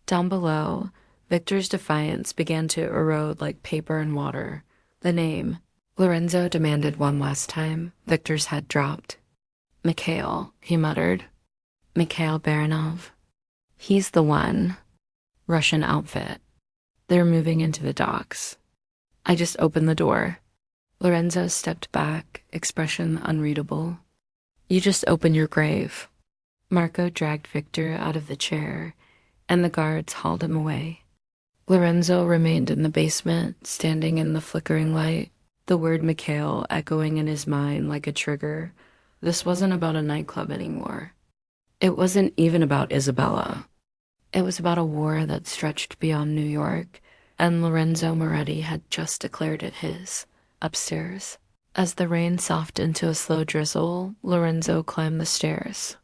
Down below, Victor's defiance began to erode like paper and water. The name. Lorenzo demanded one last time. Victor's head dropped. Mikhail, he muttered. Mikhail Baranov. He's the one. Russian outfit. They're moving into the docks. I just opened the door. Lorenzo stepped back, expression unreadable. You just opened your grave. Marco dragged Victor out of the chair, and the guards hauled him away. Lorenzo remained in the basement, standing in the flickering light, the word Mikhail echoing in his mind like a trigger. This wasn't about a nightclub anymore. It wasn't even about Isabella. It was about a war that stretched beyond New York, and Lorenzo Moretti had just declared it his, upstairs. As the rain softened to a slow drizzle, Lorenzo climbed the stairs.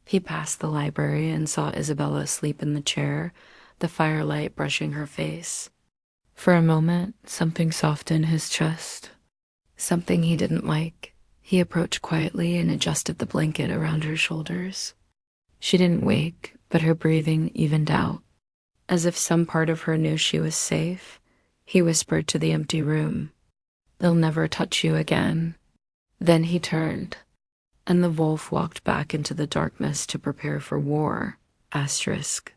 He passed the library and saw Isabella asleep in the chair, the firelight brushing her face. For a moment, something softened his chest. Something he didn't like. He approached quietly and adjusted the blanket around her shoulders. She didn't wake, but her breathing evened out. As if some part of her knew she was safe, he whispered to the empty room, "They'll never touch you again." Then he turned, and the wolf walked back into the darkness to prepare for war. Asterisk.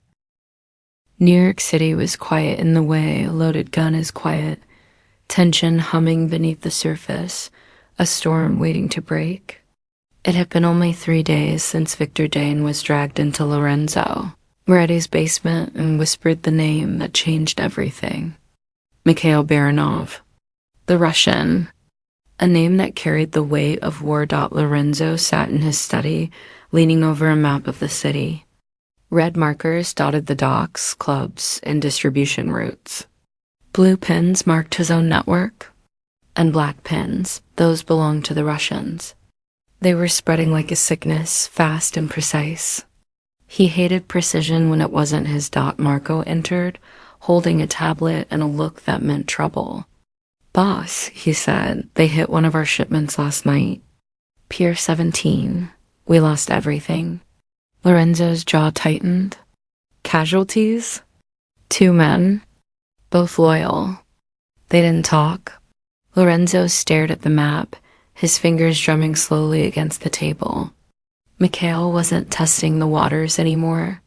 New York City was quiet in the way a loaded gun is quiet, tension humming beneath the surface, a storm waiting to break. It had been only 3 days since Victor Dane was dragged into Lorenzo Moretti's basement and whispered the name that changed everything. Mikhail Baranov. The Russian. A name that carried the weight of war. Lorenzo sat in his study, leaning over a map of the city. Red markers dotted the docks, clubs, and distribution routes. Blue pins marked his own network, and black pins, those belonged to the Russians. They were spreading like a sickness, fast and precise. He hated precision when it wasn't his dot. Marco entered, holding a tablet and a look that meant trouble. Boss, he said, they hit one of our shipments last night. Pier 17. We lost everything. Lorenzo's jaw tightened. Casualties? 2 men. Both loyal. They didn't talk. Lorenzo stared at the map, his fingers drumming slowly against the table. Mikhail wasn't testing the waters anymore.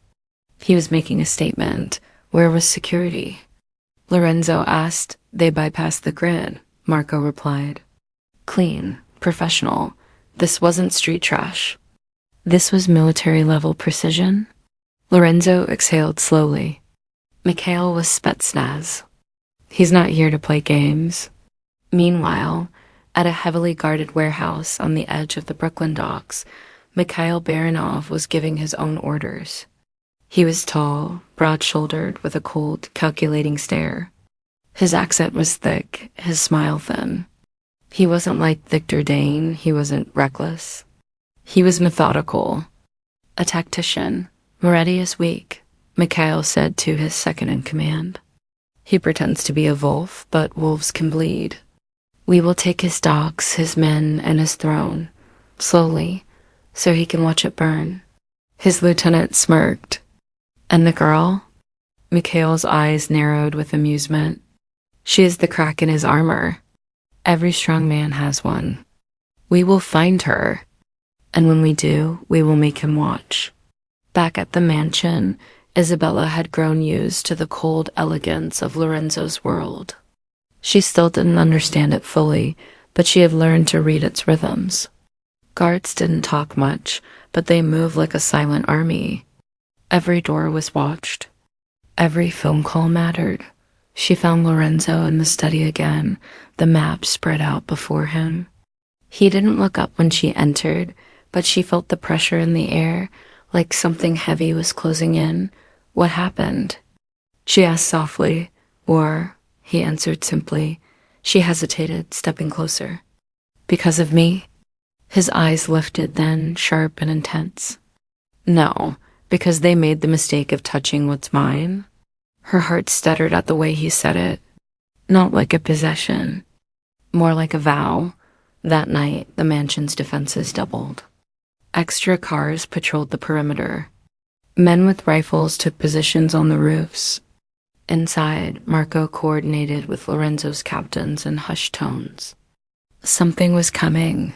He was making a statement. Where was security? Lorenzo asked. They bypassed the grid, Marco replied. Clean, professional. This wasn't street trash. This was military-level precision. Lorenzo exhaled slowly. Mikhail was Spetsnaz. He's not here to play games. Meanwhile, at a heavily guarded warehouse on the edge of the Brooklyn docks, Mikhail Baranov was giving his own orders. He was tall, broad-shouldered, with a cold, calculating stare. His accent was thick, his smile thin. He wasn't like Victor Dane, he wasn't reckless. He was methodical. A tactician. Moretti is weak, Mikhail said to his second-in-command. He pretends to be a wolf, but wolves can bleed. We will take his docks, his men, and his throne, slowly, so he can watch it burn. His lieutenant smirked. And the girl? Mikhail's eyes narrowed with amusement. She is the crack in his armor. Every strong man has one. We will find her, and when we do, we will make him watch. Back at the mansion, Isabella had grown used to the cold elegance of Lorenzo's world. She still didn't understand it fully, but she had learned to read its rhythms. Guards didn't talk much, but they moved like a silent army. Every door was watched. Every phone call mattered. She found Lorenzo in the study again, the map spread out before him. He didn't look up when she entered, but she felt the pressure in the air, like something heavy was closing in. What happened? She asked softly, or, he answered simply. She hesitated, stepping closer. Because of me? His eyes lifted then, sharp and intense. No, because they made the mistake of touching what's mine. Her heart stuttered at the way he said it. Not like a possession, more like a vow. That night, the mansion's defenses doubled. Extra cars patrolled the perimeter. Men with rifles took positions on the roofs. Inside, Marco coordinated with Lorenzo's captains in hushed tones. Something was coming.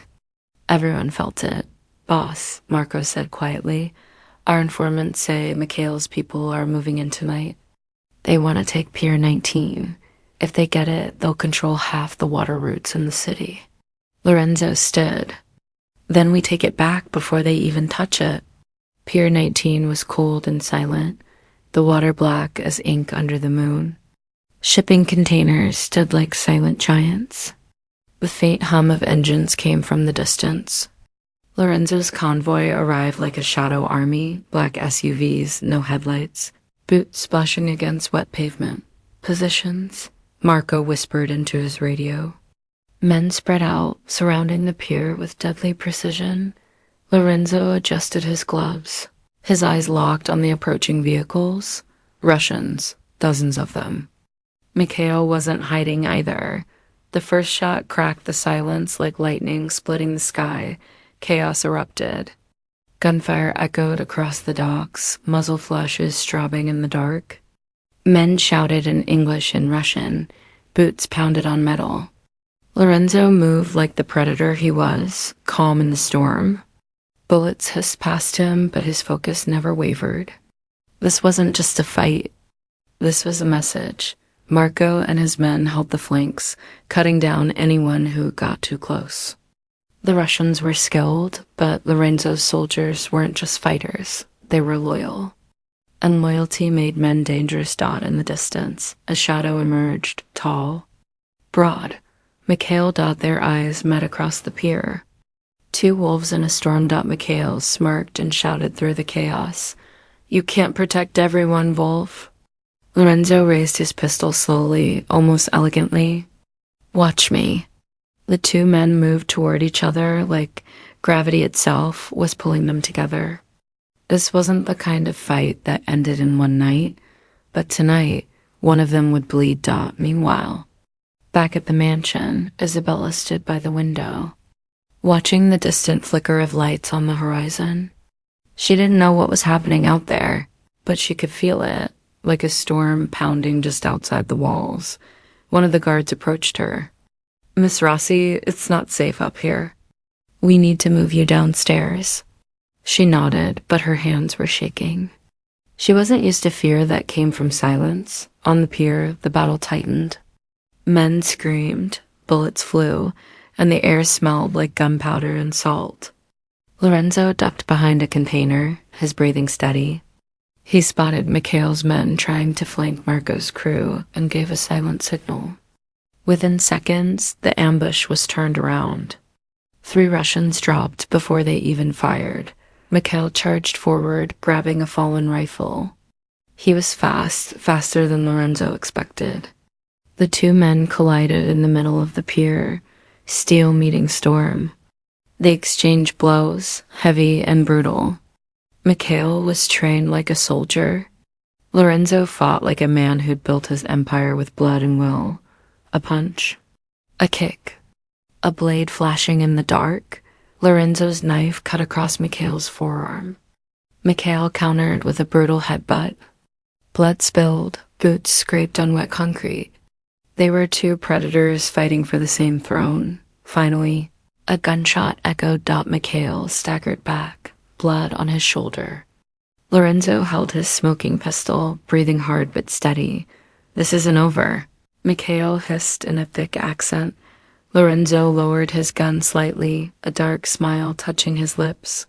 Everyone felt it. Boss, Marco said quietly. Our informants say Mikhail's people are moving in tonight. They want to take Pier 19. If they get it, they'll control half the water routes in the city. Lorenzo stood. Then we take it back before they even touch it. Pier 19 was cold and silent, the water black as ink under the moon. Shipping containers stood like silent giants. The faint hum of engines came from the distance. Lorenzo's convoy arrived like a shadow army, black SUVs, no headlights, boots splashing against wet pavement. Positions, Marco whispered into his radio. Men spread out, surrounding the pier with deadly precision. Lorenzo adjusted his gloves. His eyes locked on the approaching vehicles. Russians, dozens of them. Mikhail wasn't hiding either. The first shot cracked the silence like lightning splitting the sky. Chaos erupted. Gunfire echoed across the docks, muzzle flashes strobing in the dark. Men shouted in English and Russian. Boots pounded on metal. Lorenzo moved like the predator he was, calm in the storm. Bullets hissed past him, but his focus never wavered. This wasn't just a fight. This was a message. Marco and his men held the flanks, cutting down anyone who got too close. The Russians were skilled, but Lorenzo's soldiers weren't just fighters. They were loyal. And loyalty made men dangerous. In the distance, a shadow emerged, tall, broad. Mikhail. Their eyes met across the pier. 2 wolves in a storm. Mikhail smirked and shouted through the chaos. You can't protect everyone, Wolf. Lorenzo raised his pistol slowly, almost elegantly. Watch me. The 2 men moved toward each other like gravity itself was pulling them together. This wasn't the kind of fight that ended in one night, but tonight, one of them would bleed. Meanwhile, back at the mansion, Isabella stood by the window, watching the distant flicker of lights on the horizon. She didn't know what was happening out there, but she could feel it, like a storm pounding just outside the walls. One of the guards approached her. "Miss Rossi, it's not safe up here. We need to move you downstairs." She nodded, but her hands were shaking. She wasn't used to fear that came from silence. On the pier, the battle tightened. Men screamed, bullets flew, and the air smelled like gunpowder and salt. Lorenzo ducked behind a container, his breathing steady. He spotted Mikhail's men trying to flank Marco's crew and gave a silent signal. Within seconds, the ambush was turned around. 3 Russians dropped before they even fired. Mikhail charged forward, grabbing a fallen rifle. He was fast, faster than Lorenzo expected. The 2 men collided in the middle of the pier, steel meeting storm. They exchanged blows, heavy and brutal. Mikhail was trained like a soldier. Lorenzo fought like a man who'd built his empire with blood and will. A punch, a kick, a blade flashing in the dark. Lorenzo's knife cut across Mikhail's forearm. Mikhail countered with a brutal headbutt. Blood spilled, boots scraped on wet concrete. They were 2 predators fighting for the same throne. Finally, a gunshot echoed. Mikhail staggered back, blood on his shoulder. Lorenzo held his smoking pistol, breathing hard but steady. "This isn't over," Mikhail hissed in a thick accent. Lorenzo lowered his gun slightly, a dark smile touching his lips.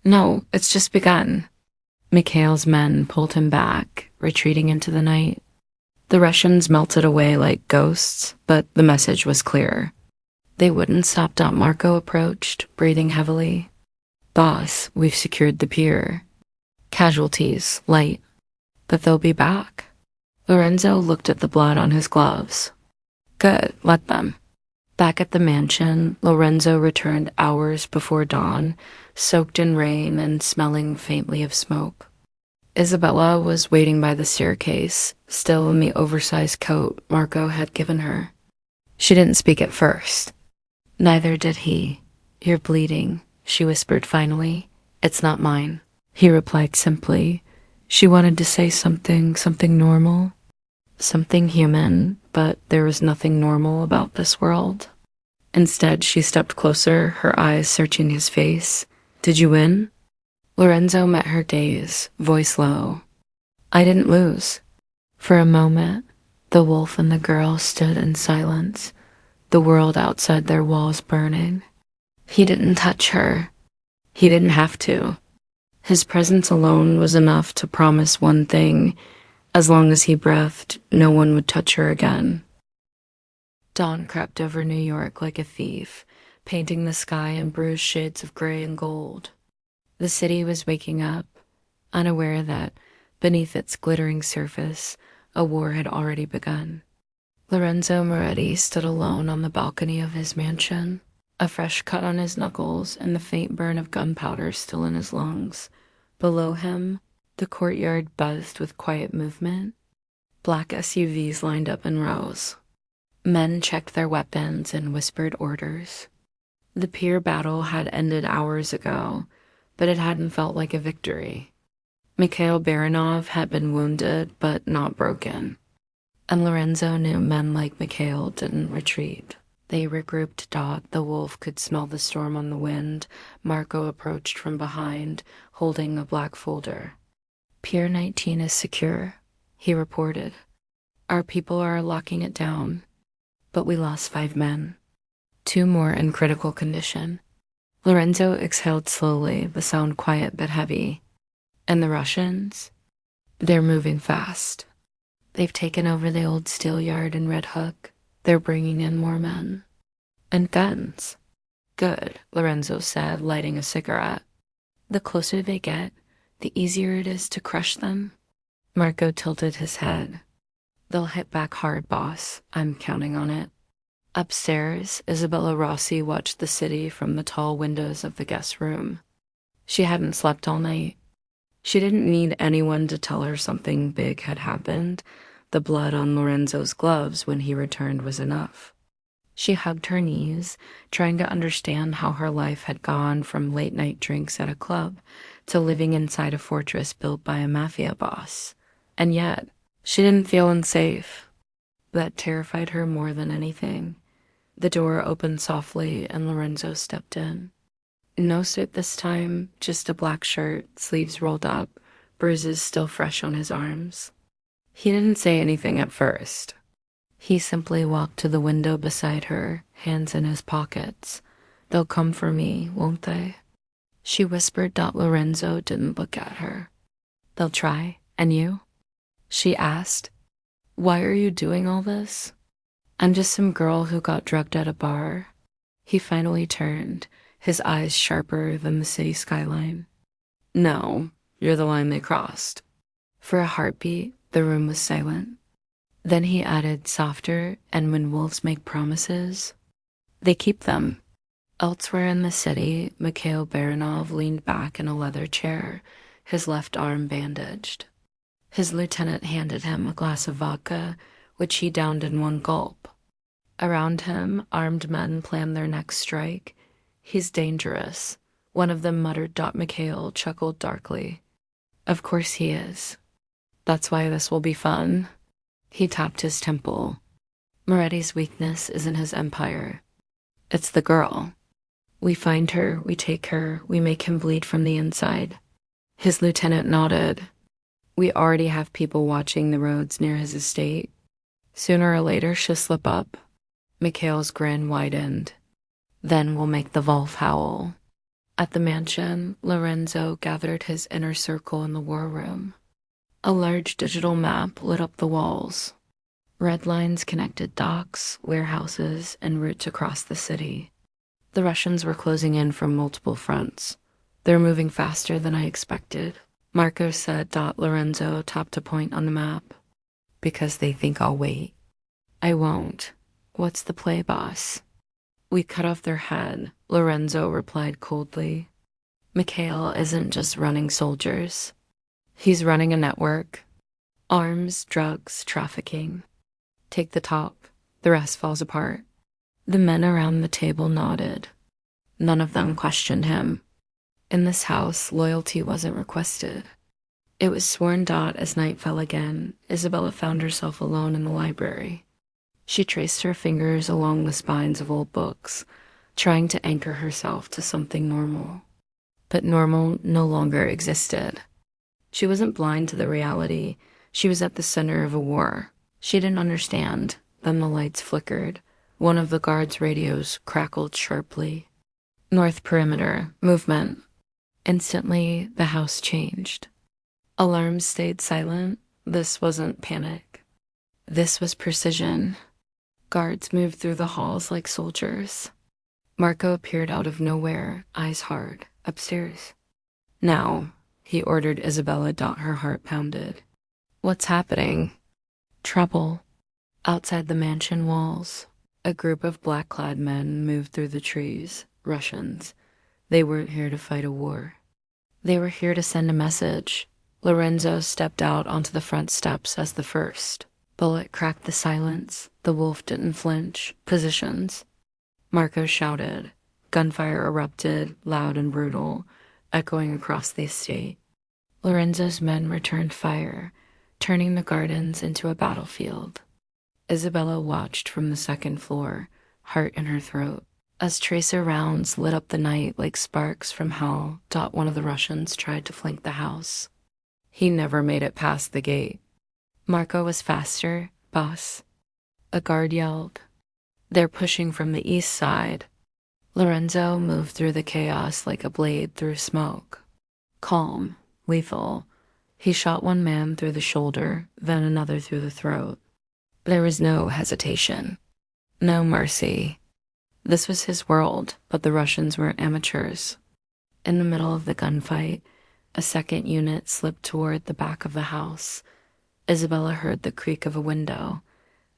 "No, it's just begun." Mikhail's men pulled him back, retreating into the night. The Russians melted away like ghosts, but the message was clear. They wouldn't stop. Marco approached, breathing heavily. "Boss, we've secured the pier. Casualties, light, but they'll be back." Lorenzo looked at the blood on his gloves. "Good, let them." Back at the mansion, Lorenzo returned hours before dawn, soaked in rain and smelling faintly of smoke. Isabella was waiting by the staircase, still in the oversized coat Marco had given her. She didn't speak at first. Neither did he. "You're bleeding," she whispered finally. "It's not mine," he replied simply. She wanted to say something normal, something human, but there was nothing normal about this world. Instead, she stepped closer, her eyes searching his face. "Did you win?" Lorenzo met her gaze, voice low. "I didn't lose." For a moment, the wolf and the girl stood in silence, the world outside their walls burning. He didn't touch her. He didn't have to. His presence alone was enough to promise one thing: as long as he breathed, no one would touch her again. Dawn crept over New York like a thief, painting the sky in bruised shades of gray and gold. The city was waking up, unaware that, beneath its glittering surface, a war had already begun. Lorenzo Moretti stood alone on the balcony of his mansion, a fresh cut on his knuckles and the faint burn of gunpowder still in his lungs. Below him, the courtyard buzzed with quiet movement. Black SUVs lined up in rows. Men checked their weapons and whispered orders. The pier battle had ended hours ago, but it hadn't felt like a victory. Mikhail Baranov had been wounded, but not broken. And Lorenzo knew men like Mikhail didn't retreat. They regrouped. The wolf could smell the storm on the wind. Marco approached from behind, holding a black folder. "Pier 19 is secure," he reported. "Our people are locking it down. But we lost 5 men. 2 more in critical condition." Lorenzo exhaled slowly, the sound quiet but heavy. "And the Russians? They're moving fast. They've taken over the old steel yard in Red Hook. They're bringing in more men. And guns." "Good," Lorenzo said, lighting a cigarette. "The closer they get, the easier it is to crush them." Marco tilted his head. "They'll hit back hard, boss. I'm counting on it." Upstairs, Isabella Rossi watched the city from the tall windows of the guest room. She hadn't slept all night. She didn't need anyone to tell her something big had happened. The blood on Lorenzo's gloves when he returned was enough. She hugged her knees, trying to understand how her life had gone from late-night drinks at a club to living inside a fortress built by a mafia boss. And yet, she didn't feel unsafe. That terrified her more than anything. The door opened softly and Lorenzo stepped in. No suit this time, just a black shirt, sleeves rolled up, bruises still fresh on his arms. He didn't say anything at first. He simply walked to the window beside her, hands in his pockets. They'll come for me, won't they? She whispered. Lorenzo didn't look at her. They'll try, and you? She asked. Why are you doing all this? I'm just some girl who got drugged at a bar. He finally turned, his eyes sharper than the city skyline. No, you're the line they crossed. For a heartbeat, the room was silent. Then he added softer, and when wolves make promises, they keep them. Elsewhere in the city, Mikhail Baranov leaned back in a leather chair, his left arm bandaged. His lieutenant handed him a glass of vodka, which he downed in one gulp. Around him, armed men planned their next strike. He's dangerous, one of them muttered. Mikhail chuckled darkly. Of course he is. That's why this will be fun. He tapped his temple. Moretti's weakness isn't his empire. It's the girl. We find her, we take her, we make him bleed from the inside. His lieutenant nodded. We already have people watching the roads near his estate. Sooner or later she'll slip up. Mikhail's grin widened. Then we'll make the Wolf howl. At the mansion, Lorenzo gathered his inner circle in the war room. A large digital map lit up the walls. Red lines connected docks, warehouses, and routes across the city. The Russians were closing in from multiple fronts. They're moving faster than I expected, Marco said. Lorenzo tapped a point on the map. Because they think I'll wait. I won't. What's the play, boss? We cut off their head, Lorenzo replied coldly. Mikhail isn't just running soldiers. He's running a network. Arms, drugs, trafficking. Take the top, the rest falls apart. The men around the table nodded. None of them questioned him. In this house, loyalty wasn't requested. It was sworn. As night fell again, Isabella found herself alone in the library. She traced her fingers along the spines of old books, trying to anchor herself to something normal. But normal no longer existed. She wasn't blind to the reality. She was at the center of a war. She didn't understand. Then the lights flickered. One of the guards' radios crackled sharply. North perimeter, movement. Instantly, the house changed. Alarms stayed silent. This wasn't panic. This was precision. Guards moved through the halls like soldiers. Marco appeared out of nowhere, eyes hard, upstairs. Now, he ordered Isabella. Her heart pounded. What's happening? Trouble. Outside the mansion walls, a group of black-clad men moved through the trees. Russians. They weren't here to fight a war. They were here to send a message. Lorenzo stepped out onto the front steps as the first. Bullet cracked the silence. The wolf didn't flinch. Positions. Marco shouted. Gunfire erupted, loud and brutal, echoing across the estate. Lorenzo's men returned fire, turning the gardens into a battlefield. Isabella watched from the second floor, heart in her throat, as tracer rounds lit up the night like sparks from hell. One of the Russians tried to flank the house. He never made it past the gate. Marco was faster, boss. A guard yelled. They're pushing from the east side. Lorenzo moved through the chaos like a blade through smoke. Calm, lethal. He shot one man through the shoulder, then another through the throat. There was no hesitation. No mercy. This was his world, but the Russians were amateurs. In the middle of the gunfight, a second unit slipped toward the back of the house. Isabella heard the creak of a window.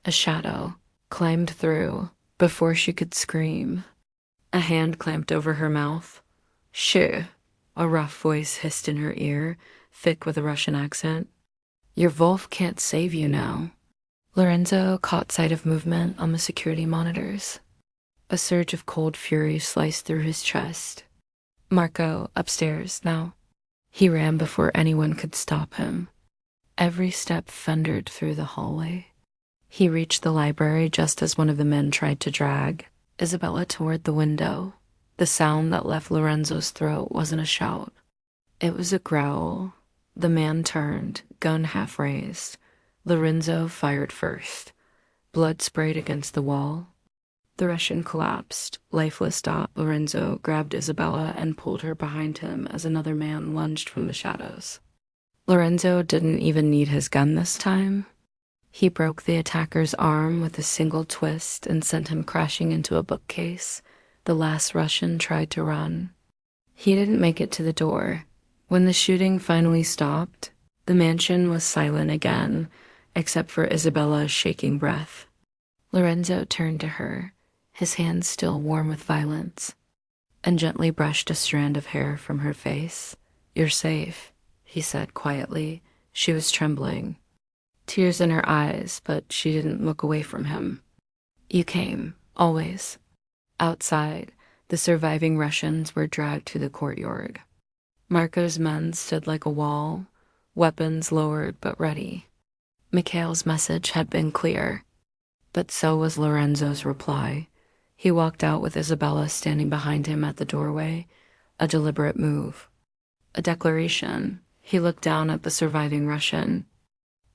A shadow climbed through before she could scream. A hand clamped over her mouth. Shoo! A rough voice hissed in her ear, thick with a Russian accent. Your Wolf can't save you now. Lorenzo caught sight of movement on the security monitors. A surge of cold fury sliced through his chest. Marco, upstairs, now. He ran before anyone could stop him. Every step thundered through the hallway. He reached the library just as one of the men tried to drag Isabella toward the window. The sound that left Lorenzo's throat wasn't a shout. It was a growl. The man turned, gun half raised. Lorenzo fired first. Blood sprayed against the wall. The Russian collapsed, lifeless. Lorenzo grabbed Isabella and pulled her behind him as another man lunged from the shadows. Lorenzo didn't even need his gun this time. He broke the attacker's arm with a single twist and sent him crashing into a bookcase. The last Russian tried to run. He didn't make it to the door. When the shooting finally stopped, the mansion was silent again, except for Isabella's shaking breath. Lorenzo turned to her, his hands still warm with violence, and gently brushed a strand of hair from her face. "You're safe," he said quietly. She was trembling, tears in her eyes, but she didn't look away from him. "You came, always." Outside, the surviving Russians were dragged to the courtyard. Marco's men stood like a wall, weapons lowered but ready. Mikhail's message had been clear, but so was Lorenzo's reply. He walked out with Isabella standing behind him at the doorway, a deliberate move. A declaration. He looked down at the surviving Russian.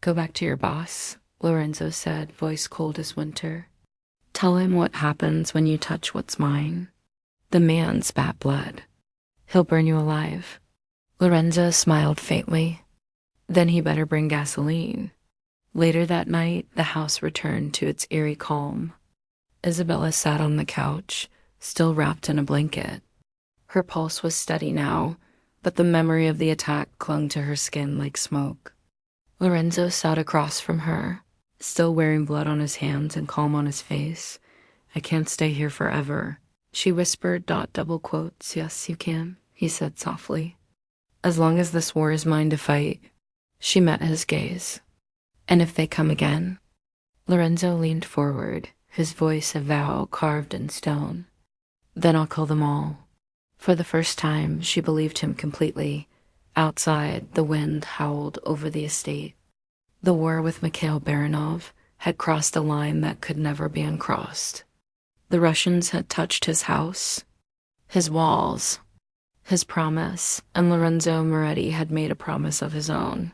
"Go back to your boss," Lorenzo said, voice cold as winter. "Tell him what happens when you touch what's mine." The man spat blood. "He'll burn you alive." Lorenzo smiled faintly. "Then he better bring gasoline." Later that night, the house returned to its eerie calm. Isabella sat on the couch, still wrapped in a blanket. Her pulse was steady now, but the memory of the attack clung to her skin like smoke. Lorenzo sat across from her, still wearing blood on his hands and calm on his face. "I can't stay here forever." She whispered, double quotes, "Yes, you can," he said softly. "As long as this war is mine to fight." She met his gaze. "And if they come again?" Lorenzo leaned forward, his voice a vow carved in stone. "Then I'll kill them all." For the first time, she believed him completely. Outside, the wind howled over the estate. The war with Mikhail Baranov had crossed a line that could never be uncrossed. The Russians had touched his house, his walls, his promise, and Lorenzo Moretti had made a promise of his own.